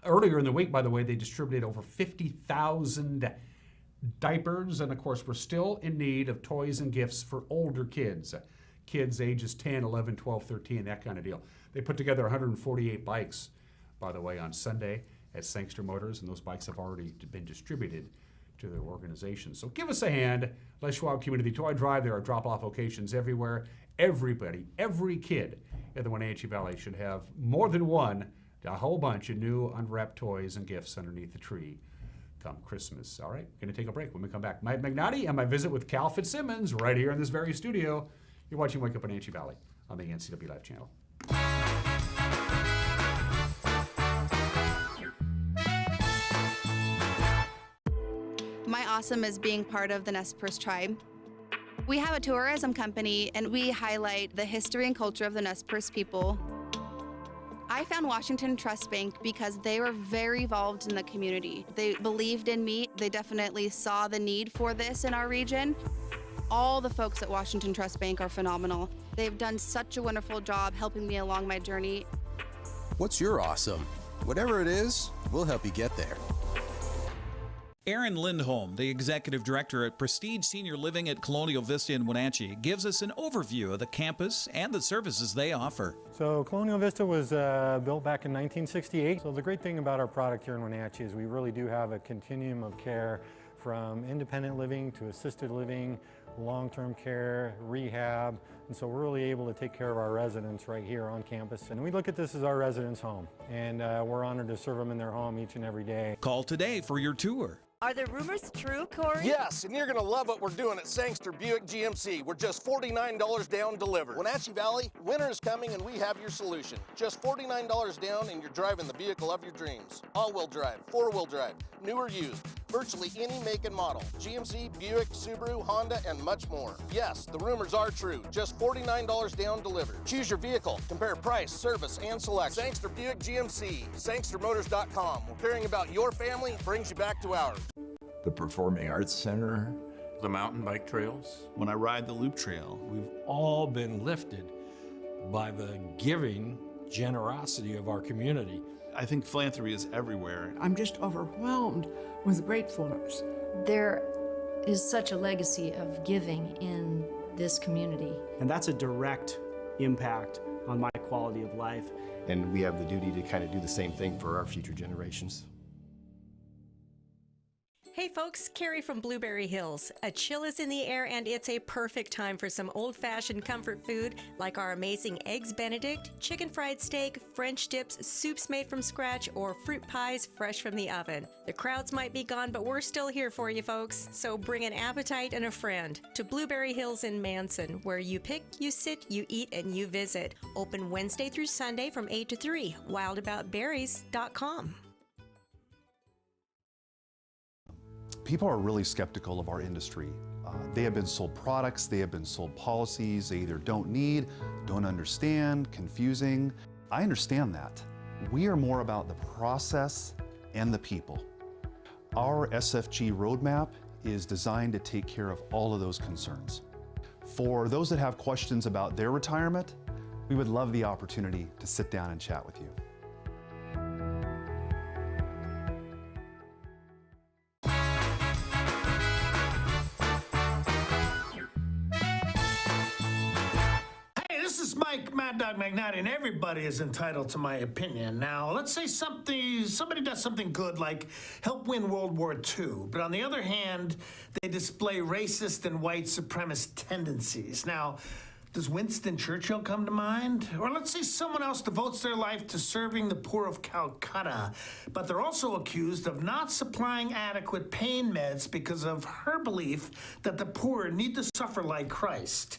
Earlier in the week, by the way, they distributed over 50,000 diapers, and of course, we're still in need of toys and gifts for older kids ages 10, 11, 12, 13, that kind of deal. They put together 148 bikes, by the way, on Sunday at Sangster Motors, and those bikes have already been distributed to their organization. So give us a hand. Les Schwab Community Toy Drive. There are drop-off locations everywhere. Everybody, every kid in the Wenatchee Valley should have more than one, a whole bunch of new unwrapped toys and gifts underneath the tree come Christmas. All right, going to take a break. When we come back, Mike McNaughty and my visit with Cal FitzSimmons right here in this very studio. You're watching Wake Up Wenatchee Valley on the NCWLIFE channel. awesome is being part of the Nez Perce tribe. We have a tourism company, and we highlight the history and culture of the Nez Perce people. I found Washington Trust Bank because they were very involved in the community. They believed in me. They definitely saw the need for this in our region. All the folks at Washington Trust Bank are phenomenal. They've done such a wonderful job helping me along my journey. What's your awesome? Whatever it is, we'll help you get there. Aaron Lindholm, the executive director at Prestige Senior Living at Colonial Vista in Wenatchee, gives us an overview of the campus and the services they offer. So Colonial Vista was built back in 1968. So the great thing about our product here in Wenatchee is we really do have a continuum of care from independent living to assisted living, long-term care, rehab. And so we're really able to take care of our residents right here on campus. And we look at this as our residents' home. And we're honored to serve them in their home each and every day. Call today for your tour. Are the rumors true, Corey? Yes, and you're going to love what we're doing at Sangster Buick GMC. We're just $49 down delivered. Wenatchee Valley, winter is coming and we have your solution. Just $49 down and you're driving the vehicle of your dreams. All-wheel drive, four-wheel drive, new or used, virtually any make and model. GMC, Buick, Subaru, Honda, and much more. Yes, the rumors are true. Just $49 down delivered. Choose your vehicle, compare price, service, and selection. Sangster Buick GMC, sangstermotors.com. Where caring about your family brings you back to ours. The Performing Arts Center, the mountain bike trails. When I ride the Loop Trail, we've all been lifted by the giving generosity of our community. I think philanthropy is everywhere. I'm just overwhelmed with gratefulness. There is such a legacy of giving in this community. And that's a direct impact on my quality of life. And we have the duty to kind of do the same thing for our future generations. Hey folks, Carrie from Blueberry Hills. A chill is in the air and it's a perfect time for some old-fashioned comfort food like our amazing Eggs Benedict, chicken fried steak, French dips, soups made from scratch, or fruit pies fresh from the oven. The crowds might be gone, but we're still here for you folks. So bring an appetite and a friend to Blueberry Hills in Manson, where you pick, you sit, you eat, and you visit. Open Wednesday through Sunday from 8 to 3. wildaboutberries.com. People are really skeptical of our industry. They have been sold products, they have been sold policies they either don't need, don't understand, confusing. I understand that. We are more about the process and the people. Our SFG roadmap is designed to take care of all of those concerns. For those that have questions about their retirement, we would love the opportunity to sit down and chat with you. Mad Dog Magnati, and everybody is entitled to my opinion. Now, let's say somebody does something good, like help win World War II, but on the other hand, they display racist and white supremacist tendencies. Now, does Winston Churchill come to mind? Or let's say someone else devotes their life to serving the poor of Calcutta, but they're also accused of not supplying adequate pain meds because of her belief that the poor need to suffer like Christ.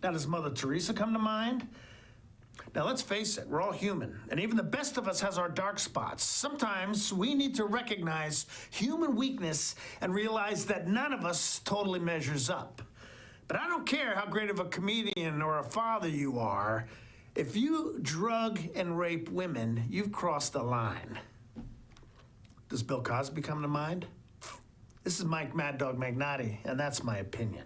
Now, does Mother Teresa come to mind? Now, let's face it, we're all human, and even the best of us has our dark spots. Sometimes we need to recognize human weakness and realize that none of us totally measures up. But I don't care how great of a comedian or a father you are. If you drug and rape women, you've crossed the line. Does Bill Cosby come to mind? This is Mike Mad Dog Magnati, and that's my opinion.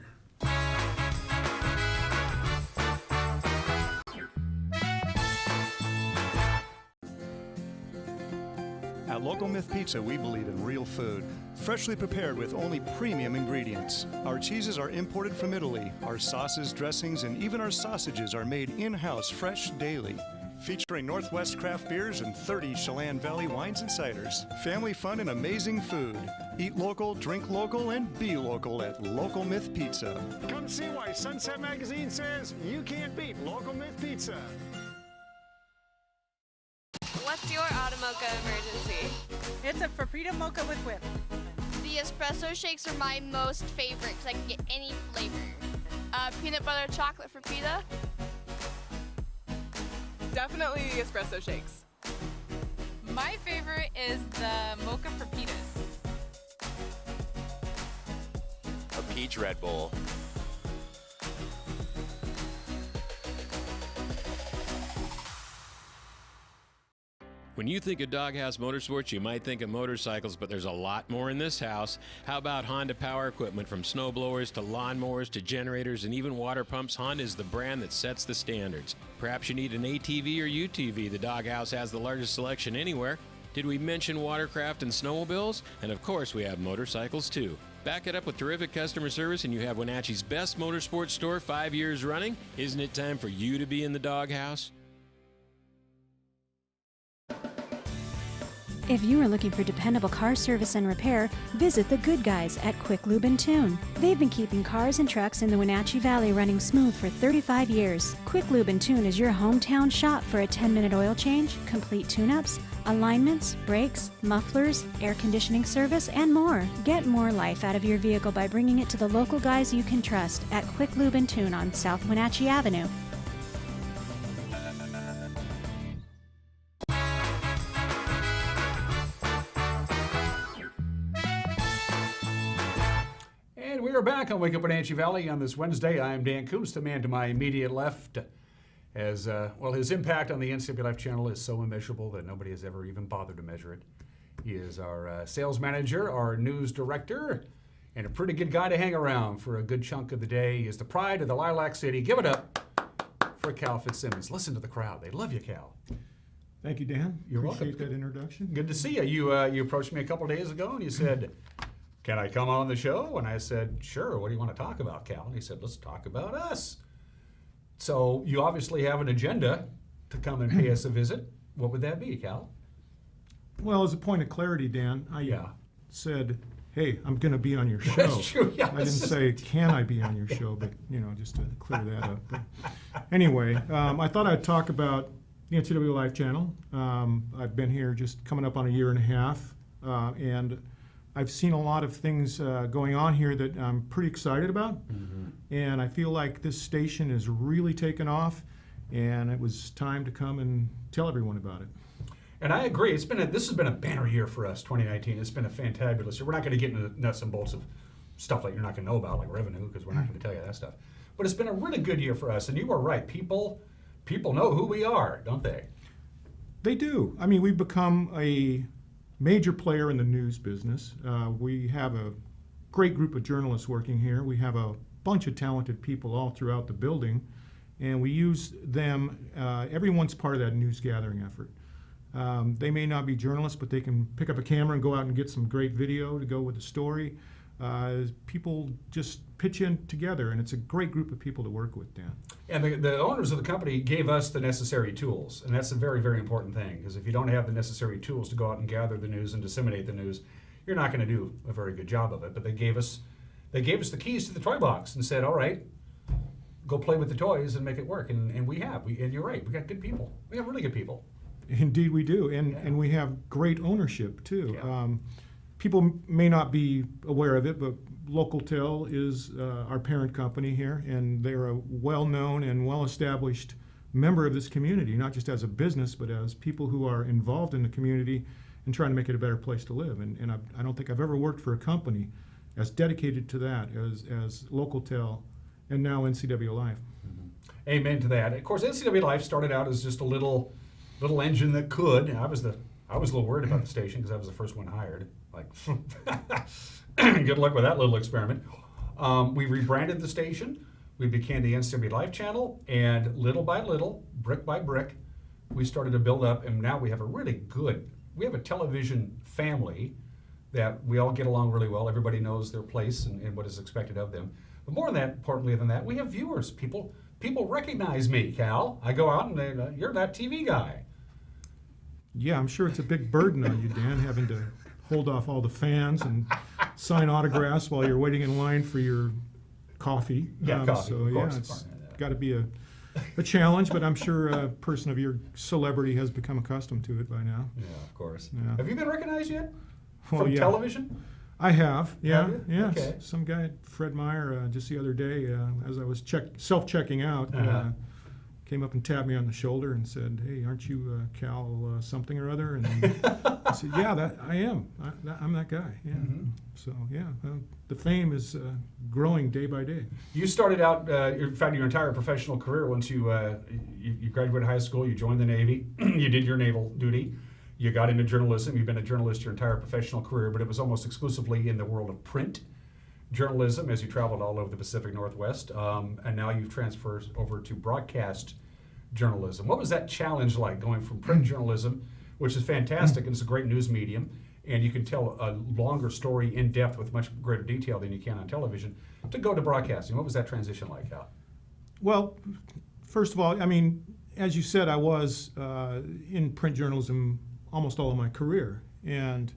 At Local Myth Pizza, we believe in real food, freshly prepared with only premium ingredients. Our cheeses are imported from Italy. Our sauces, dressings, and even our sausages are made in-house fresh daily. Featuring Northwest craft beers and 30 Chelan Valley wines and ciders. Family fun and amazing food. Eat local, drink local, and be local at Local Myth Pizza. Come see why Sunset Magazine says you can't beat Local Myth Pizza. What's your auto mocha emergency? It's a Frappuccino mocha with whip. The espresso shakes are my most favorite because I can get any flavor. Peanut butter chocolate Frappuccino. Definitely the espresso shakes. My favorite is the mocha Frappuccinos. Peach Red Bull. When you think of Doghouse Motorsports, you might think of motorcycles, but there's a lot more in this house. How about Honda power equipment? From snowblowers to lawnmowers to generators and even water pumps, Honda is the brand that sets the standards. Perhaps you need an ATV or UTV. The Doghouse has the largest selection anywhere. Did we mention watercraft and snowmobiles? And of course, we have motorcycles too. Back it up with terrific customer service and you have Wenatchee's best motorsports store 5 years running. Isn't it time for you to be in the Doghouse? If you are looking for dependable car service and repair, visit the good guys at Quick Lube and Tune. They've been keeping cars and trucks in the Wenatchee Valley running smooth for 35 years. Quick Lube and Tune is your hometown shop for a 10-minute oil change, complete tune-ups, alignments, brakes, mufflers, air conditioning service, and more. Get more life out of your vehicle by bringing it to the local guys you can trust at Quick Lube and Tune on South Wenatchee Avenue. And we are back on Wake Up Wenatchee Valley on this Wednesday. I'm Dan Kuntz, the man to my immediate left. As well, his impact on the NCWLIFE channel is so immeasurable that nobody has ever even bothered to measure it. He is our sales manager, our news director, and a pretty good guy to hang around for a good chunk of the day. He is the pride of the Lilac City. Give it up for Cal FitzSimmons. Listen to the crowd. They love you, Cal. Thank you, Dan. You're Appreciate welcome. that introduction. Good to see you. You approached me a couple days ago and you said, "Can I come on the show?" And I said, "Sure. What do you want to talk about, Cal?" And he said, "Let's talk about us." So you obviously have an agenda to come and pay us a visit. What would that be, Cal? Well, as a point of clarity, Dan, I said, "Hey, I'm going to be on your show." That's true, yes. I didn't say, "Can I be on your show?" But, just to clear that up. But anyway, I thought I'd talk about the NCWLIFE channel. I've been here just coming up on a year and a half, and I've seen a lot of things going on here that I'm pretty excited about. And I feel like this station is really taken off, and it was time to come and tell everyone about it. And I agree. This has been a banner year for us, 2019. It's been a fantabulous year. We're not going to get into the nuts and bolts of stuff like you're not going to know about, like revenue, because we're not going to tell you that stuff. But it's been a really good year for us. And you were right. People know who we are, don't they? They do. I mean, we've become a major player in the news business. We have a great group of journalists working here. We have a bunch of talented people all throughout the building, and we use them. Everyone's part of that news gathering effort. They may not be journalists, but they can pick up a camera and go out and get some great video to go with the story. People just pitch in together, and it's a great group of people to work with, Dan. And the owners of the company gave us the necessary tools, and that's a very, very important thing, because if you don't have the necessary tools to go out and gather the news and disseminate the news, you're not going to do a very good job of it. But they gave us the keys to the toy box and said, "All right, go play with the toys and make it work." And we have. And you're right. We got good people. We have really good people. Indeed, we do, and we have great ownership too. Yeah. People may not be aware of it, but Localtel is our parent company here, and they're a well-known and well-established member of this community, not just as a business, but as people who are involved in the community and trying to make it a better place to live. And I don't think I've ever worked for a company as dedicated to that as Localtel and now NCWLIFE. Amen to that. Of course, NCWLIFE started out as just a little engine that could. I was a little worried about the station because I was the first one hired. Like, good luck with that little experiment. We rebranded the station. We became the NCWLIFE channel, and little by little, brick by brick, we started to build up, and now we have a television family that we all get along really well. Everybody knows their place and what is expected of them. But more importantly than that, we have viewers. People recognize me, Cal. I go out and they, "You're that TV guy." Yeah, I'm sure it's a big burden on you, Dan, having to hold off all the fans and sign autographs while you're waiting in line for your coffee. Yeah, coffee, so of course. yeah, it's got to be a challenge, but I'm sure a person of your celebrity has become accustomed to it by now. Yeah, of course. Yeah. Have you been recognized yet? Well, From yeah. television? I have, yeah. Have you? Yes. Okay. Some guy, Fred Meyer, just the other day, as I was self-checking out, came up and tapped me on the shoulder and said, "Hey, aren't you Cal something or other?" And I said, "Yeah, that I am. I'm that guy." Yeah. So yeah, the fame is growing day by day. You started out, in fact, your entire professional career once you graduated high school, you joined the Navy, you did your naval duty, you got into journalism. You've been a journalist your entire professional career, but it was almost exclusively in the world of print journalism as you traveled all over the Pacific Northwest, and now you've transferred over to broadcast journalism. What was that challenge like, going from print journalism, which is fantastic and it's a great news medium, and you can tell a longer story in depth with much greater detail than you can on television, to go to broadcasting? What was that transition like, Cal? Well, first of all, I mean, as you said, I was in print journalism almost all of my career, and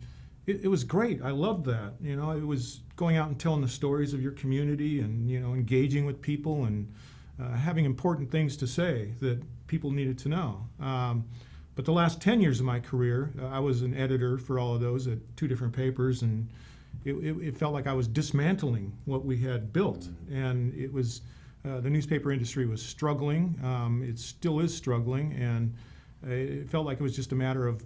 it was great. I loved that. You know, it was going out and telling the stories of your community, and engaging with people, and having important things to say that people needed to know. But the last 10 years of my career, I was an editor for all of those at 2 different papers, and it felt like I was dismantling what we had built. And it was, the newspaper industry was struggling. It still is struggling, and it felt like it was just a matter of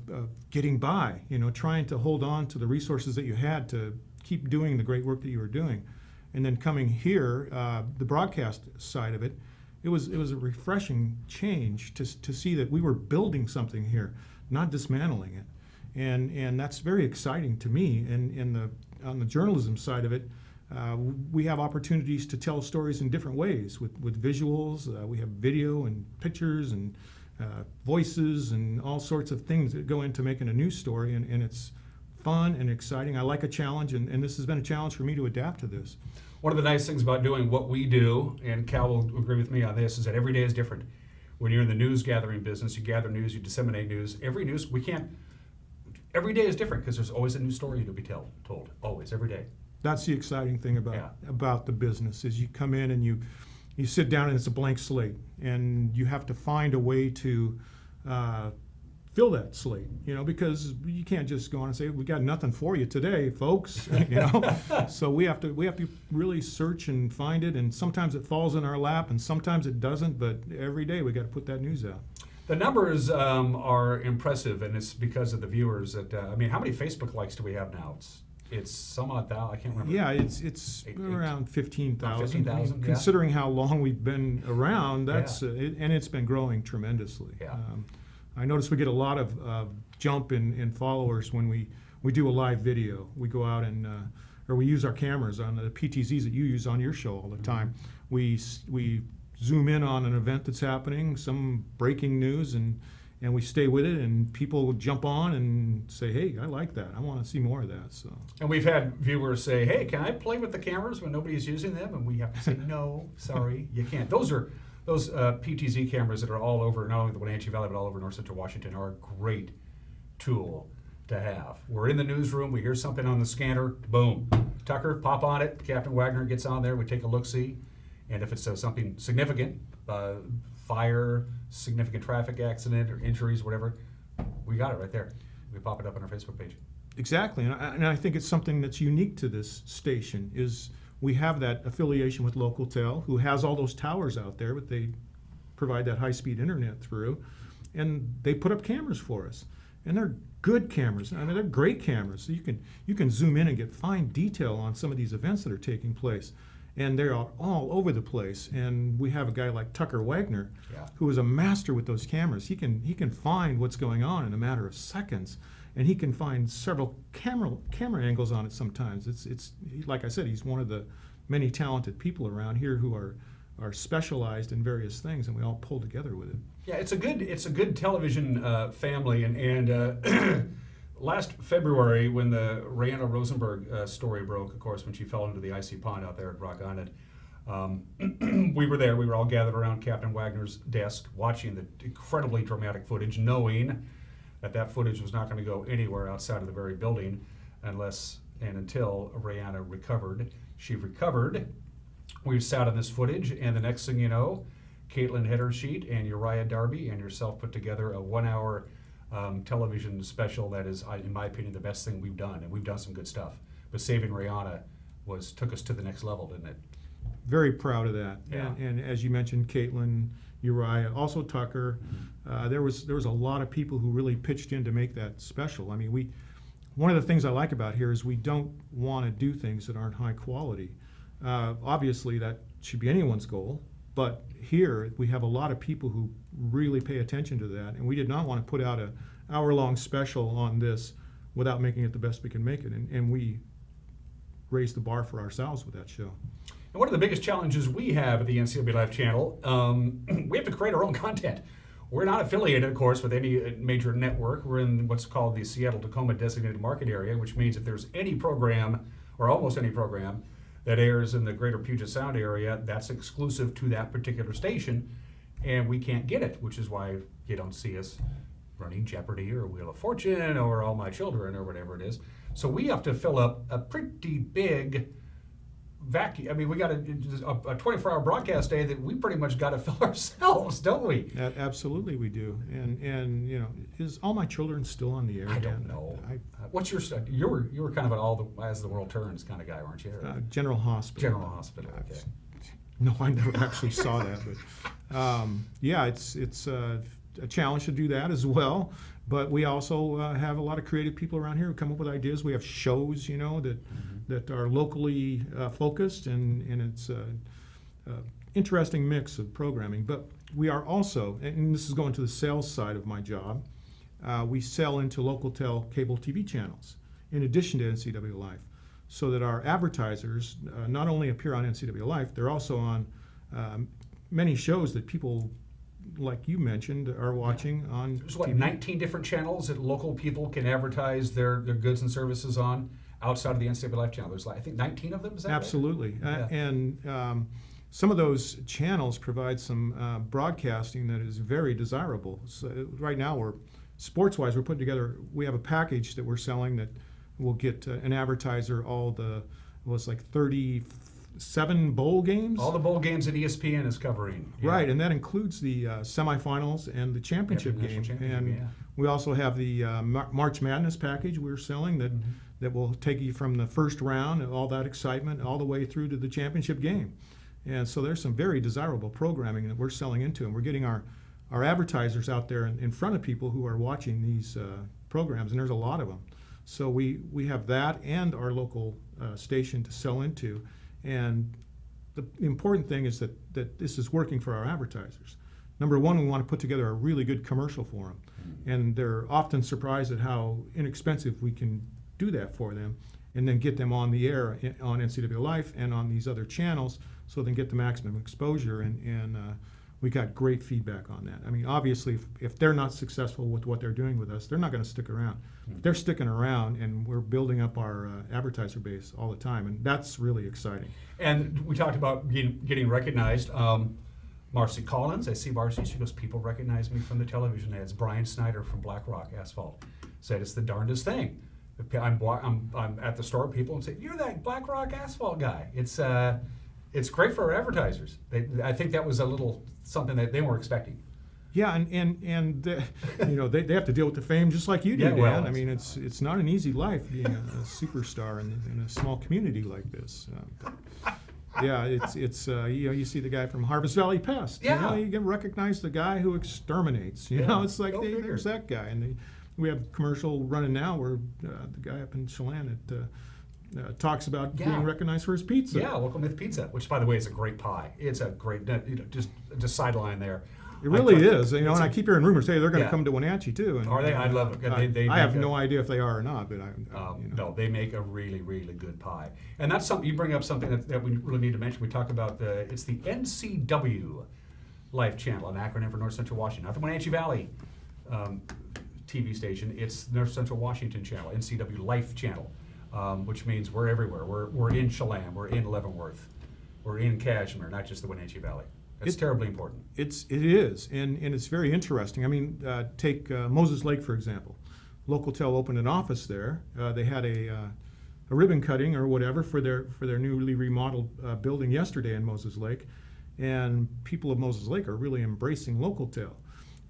getting by, trying to hold on to the resources that you had to keep doing the great work that you were doing. And then coming here, the broadcast side of it, it was a refreshing change to see that we were building something here, not dismantling it, and that's very exciting to me. And on the journalism side of it, we have opportunities to tell stories in different ways with visuals. We have video and pictures and voices and all sorts of things that go into making a news story, and it's fun and exciting. I like a challenge, and this has been a challenge for me to adapt to this. One of the nice things about doing what we do, and Cal will agree with me on this, is that every day is different. When you're in the news gathering business, you gather news, you disseminate news. Every day is different, because there's always a new story to be told, always, every day. That's the exciting thing about the business, is you come in and you sit down and it's a blank slate, and you have to find a way to fill that slate, because you can't just go on and say, "We got nothing for you today, folks." So we have to really search and find it, and sometimes it falls in our lap and sometimes it doesn't, but every day we got to put that news out. The numbers are impressive, and it's because of the viewers that, how many Facebook likes do we have now? It's some odd thousand, I can't remember. Yeah, it's around 15,000. 15,000, considering how long we've been around, that's and it's been growing tremendously. Yeah. I notice we get a lot of jump in followers when we do a live video. We go out and or we use our cameras on the PTZs that you use on your show all the time. We zoom in on an event that's happening, some breaking news, and we stay with it, and people will jump on and say, "Hey, I like that. I want to see more of that." So. And we've had viewers say, "Hey, can I play with the cameras when nobody's using them?" And we have to say, "No, sorry, you can't." Those PTZ cameras that are all over, not only the Wenatchee Valley, but all over North Central Washington, are a great tool to have. We're in the newsroom, we hear something on the scanner, boom. Tucker, pop on it, Captain Wagner gets on there, we take a look-see, and if it's something significant, fire, significant traffic accident, or injuries, whatever, we got it right there. We pop it up on our Facebook page. Exactly, and I think it's something that's unique to this station, is we have that affiliation with Local-Tel, who has all those towers out there, but they provide that high-speed internet through, and they put up cameras for us, and they're good cameras. I mean, they're great cameras. So you can zoom in and get fine detail on some of these events that are taking place, and they're all over the place. And we have a guy like Tucker Wagner, who is a master with those cameras. He can find what's going on in a matter of seconds. And he can find several camera angles on it sometimes. It's like I said, he's one of the many talented people around here who are specialized in various things, and we all pull together with it. Yeah, it's a good television family, and last February when the Rayanna Rosenberg story broke, of course, when she fell into the icy pond out there at Rock Island, we were there. We were all gathered around Captain Wagner's desk, watching the incredibly dramatic footage, knowing that footage was not going to go anywhere outside of the very building unless and until Rayanna recovered. She recovered. We sat on this footage, and the next thing you know, Caitlin Heddersheet and Uriah Darby and yourself put together a 1-hour television special that is, in my opinion, the best thing we've done, and we've done some good stuff. But saving Rayanna took us to the next level, didn't it? very proud of that. Yeah. And as you mentioned, Caitlin, Uriah, also Tucker, there was a lot of people who really pitched in to make that special. I mean, one of the things I like about here is we don't want to do things that aren't high quality. Obviously, that should be anyone's goal, but here we have a lot of people who really pay attention to that, and we did not want to put out an hour-long special on this without making it the best we can make it, and we raised the bar for ourselves with that show. And one of the biggest challenges we have at the NCWLIFE channel, we have to create our own content. We're not affiliated, of course, with any major network. We're in what's called the Seattle-Tacoma Designated Market Area, which means if there's any program, or almost any program, that airs in the greater Puget Sound area, that's exclusive to that particular station, and we can't get it, which is why you don't see us running Jeopardy or Wheel of Fortune or All My Children or whatever it is. So we have to fill up a pretty big vacuum. I mean, we got a 24-hour broadcast day that we pretty much got to fill ourselves, don't we? Absolutely, we do. And you know, is All My Children still on the air? I don't know. What's your you were kind of an all the as the world turns kind of guy, weren't you? General Hospital. General Hospital. Okay. No, I never actually saw that, but yeah, it's a challenge to do that as well. But we also have a lot of creative people around here who come up with ideas. We have shows, you know, that are locally focused, and it's an interesting mix of programming. But we are also, and this is going to the sales side of my job, we sell into local cable TV channels in addition to NCWLIFE, so that our advertisers not only appear on NCWLIFE, they're also on many shows that people like you mentioned are watching on There's what, TV. 19 different channels that local people can advertise their goods and services on outside of the NCWLIFE channel. There's like, I think 19 of them, is that Absolutely. right? Yeah. And some of those channels provide some broadcasting that is very desirable. So right now, sports-wise, we're putting together, we have a package that we're selling that will get an advertiser all the, was like 37 bowl games. All the bowl games that ESPN is covering. Yeah. Right, and that includes the semifinals and the championship game. And we also have the March Madness package we're selling that will take you from the first round and all that excitement all the way through to the championship game. And so there's some very desirable programming that we're selling into, and we're getting our advertisers out there in front of people who are watching these programs, and there's a lot of them. So we have that and our local station to sell into. And the important thing is that this is working for our advertisers. Number one, we want to put together a really good commercial for them. And they're often surprised at how inexpensive we can do that for them, and then get them on the air on NCWLIFE and on these other channels so they can get the maximum exposure. And we got great feedback on that. I mean, obviously, if they're not successful with what they're doing with us, they're not going to stick around. They're sticking around, and we're building up our advertiser base all the time, and that's really exciting. And we talked about getting recognized. Marcy Collins, I see Marcy, she goes, people recognize me from the television ads. Brian Snyder from Black Rock Asphalt said it's the darndest thing. I'm at the store, people and say, you're that Black Rock Asphalt guy. It's great for our advertisers. I think that was a little something that they weren't expecting. Yeah, and you know, they have to deal with the fame just like you do, Dan. Well, I mean, it's not an easy life being a superstar in a small community like this. Yeah, it's you know, you see the guy from Harvest Valley Pest. Yeah. You know, you can recognize the guy who exterminates. You know, it's like there's that guy, and we have a commercial running now where the guy up in Chelan talks about being recognized for his pizza. Yeah, Local Myth Pizza, which by the way is a great pie. It's a great, just sideline there. It really is, you know, and I keep hearing rumors, hey, they're going to come to Wenatchee too. And, are they? I love it. I have no idea if they are or not, but no, they make a really, really good pie. And that's something, you bring up something that we really need to mention. We talk about it's the NCWLIFE channel, an acronym for North Central Washington, not the Wenatchee Valley TV station. It's North Central Washington channel, NCWLIFE channel, which means we're everywhere. We're in Chelan, we're in Leavenworth, we're in Cashmere, not just the Wenatchee Valley. It's terribly important. It is, and it's very interesting. I mean, take Moses Lake, for example. Local-Tel opened an office there. They had a ribbon cutting or whatever for their newly remodeled building yesterday in Moses Lake, and people of Moses Lake are really embracing Local-Tel.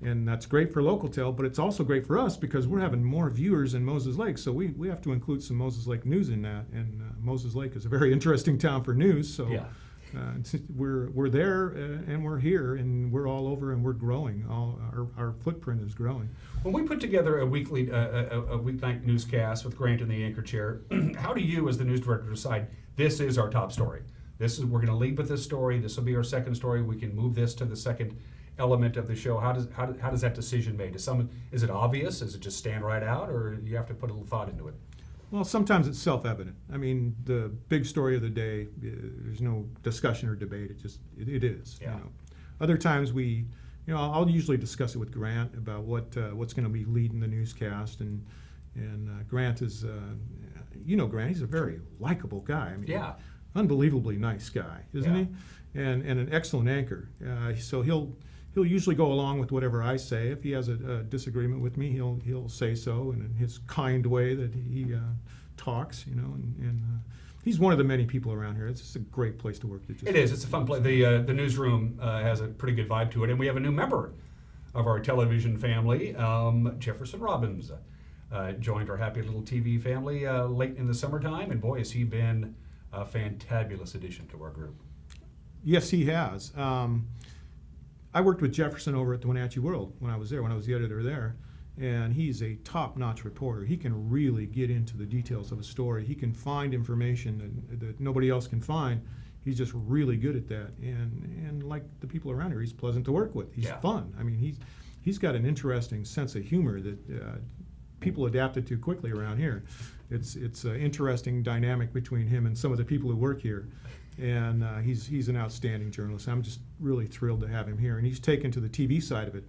And that's great for Local-Tel, but it's also great for us because we're having more viewers in Moses Lake, so we have to include some Moses Lake news in that. And Moses Lake is a very interesting town for news, so We're there and we're here and we're all over and we're growing. Our footprint is growing. When we put together a weeknight newscast with Grant in the anchor chair, how do you, as the news director, decide this is our top story? We're going to lead with this story. This will be our second story. We can move this to the second element of the show. How does that decision made? Is it obvious? Does it just stand right out, or you have to put a little thought into it? Well, sometimes it's self-evident. I mean, the big story of the day, there's no discussion or debate. It is. Yeah. Other times I'll usually discuss it with Grant about what's going to be leading the newscast, and Grant is, Grant, he's a very likable guy. I mean, yeah. Unbelievably nice guy, isn't he? And an excellent anchor. So he'll usually go along with whatever I say. If he has a disagreement with me, he'll say so, and in his kind way that he talks, and he's one of the many people around here. It's just a great place to work. It is. It's a fun place. The newsroom has a pretty good vibe to it, and we have a new member of our television family. Jefferson Robbins joined our happy little TV family late in the summertime, and boy, has he been a fantabulous addition to our group. Yes, he has. I worked with Jefferson over at the Wenatchee World when I was there, when I was the editor there, and he's a top-notch reporter. He can really get into the details of a story. He can find information that nobody else can find. He's just really good at that, and like the people around here, he's pleasant to work with. He's fun. I mean, he's got an interesting sense of humor that people adapted to quickly around here. It's an interesting dynamic between him and some of the people who work here. And he's an outstanding journalist. I'm just really thrilled to have him here, and he's taken to the TV side of it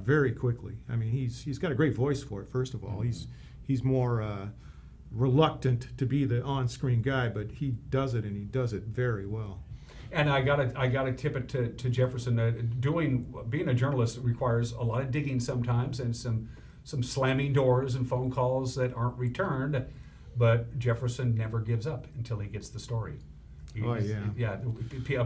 very quickly. I mean, he's got a great voice for it. First of all, he's more reluctant to be the on-screen guy, but he does it, and he does it very well. And I gotta tip it to Jefferson. Being a journalist requires a lot of digging sometimes, and some slamming doors and phone calls that aren't returned. But Jefferson never gives up until he gets the story. Yeah.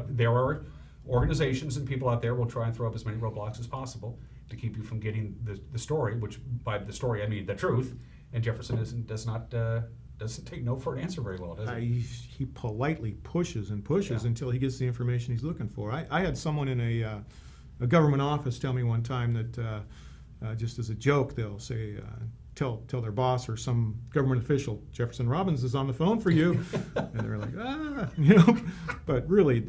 There are organizations and people out there will try and throw up as many roadblocks as possible to keep you from getting the story, which by the story I mean the truth. And Jefferson doesn't take no for an answer very well, does he? He politely pushes and pushes until he gets the information he's looking for. I had someone in a government office tell me one time that just as a joke, they'll say, tell their boss or some government official, Jefferson Robbins is on the phone for you. And they're like, But really,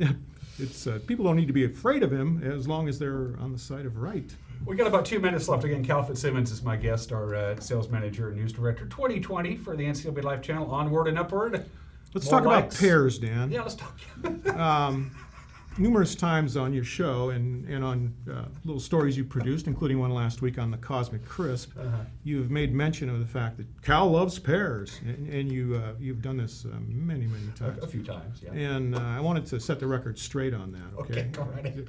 it's people don't need to be afraid of him as long as they're on the side of right. We got about 2 minutes left. Again, Cal FitzSimmons is my guest, our sales manager and news director 2020 for the NCWLIFE channel, Onward and Upward. Let's talk about pears, Dan. Yeah, let's talk. Numerous times on your show and on little stories you produced, including one last week on the Cosmic Crisp, you've made mention of the fact that Cal loves pears, and you've done this many, many times. A few times, yeah. And I wanted to set the record straight on that. Okay, go right ahead.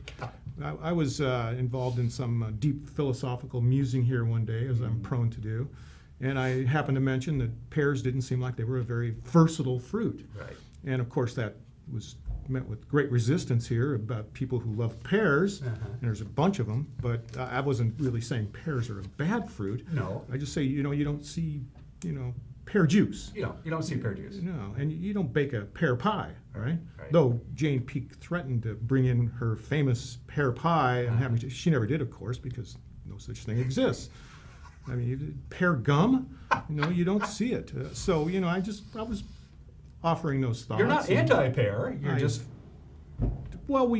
I was involved in some deep philosophical musing here one day, as I'm prone to do, and I happened to mention that pears didn't seem like they were a very versatile fruit. Right. And of course that was met with great resistance here about people who love pears, and there's a bunch of them, but I wasn't really saying pears are a bad fruit. No. I just say, you don't see, pear juice. You don't see pear juice. No, and you don't bake a pear pie, right? Though Jane Peake threatened to bring in her famous pear pie, and she never did, of course, because no such thing exists. I mean, pear gum, you don't see it. So, I was offering those thoughts. You're not anti-pear. You're just... Well,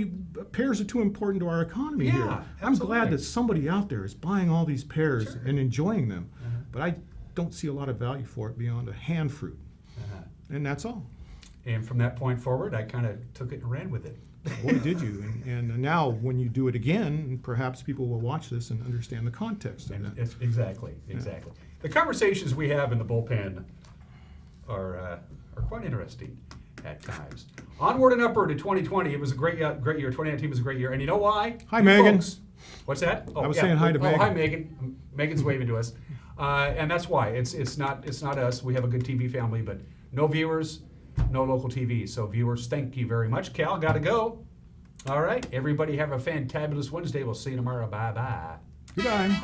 pears are too important to our economy here. Absolutely. I'm glad that somebody out there is buying all these pears and enjoying them, but I don't see a lot of value for it beyond a hand fruit, and that's all. And from that point forward, I kind of took it and ran with it. Boy, did you. And now when you do it again, perhaps people will watch this and understand the context of that. Exactly. The conversations we have in the bullpen are quite interesting at times. Onward and upward to 2020. It was a great year. 2019 was a great year. And you know why? Hi, Megan. Folks. What's that? I was saying hi to Megan. Hi, Megan. Megan's waving to us. And that's why. It's not us. We have a good TV family, but no viewers, no local TV. So viewers, thank you very much. Cal, got to go. All right. Everybody have a fantabulous Wednesday. We'll see you tomorrow. Bye-bye. Goodbye.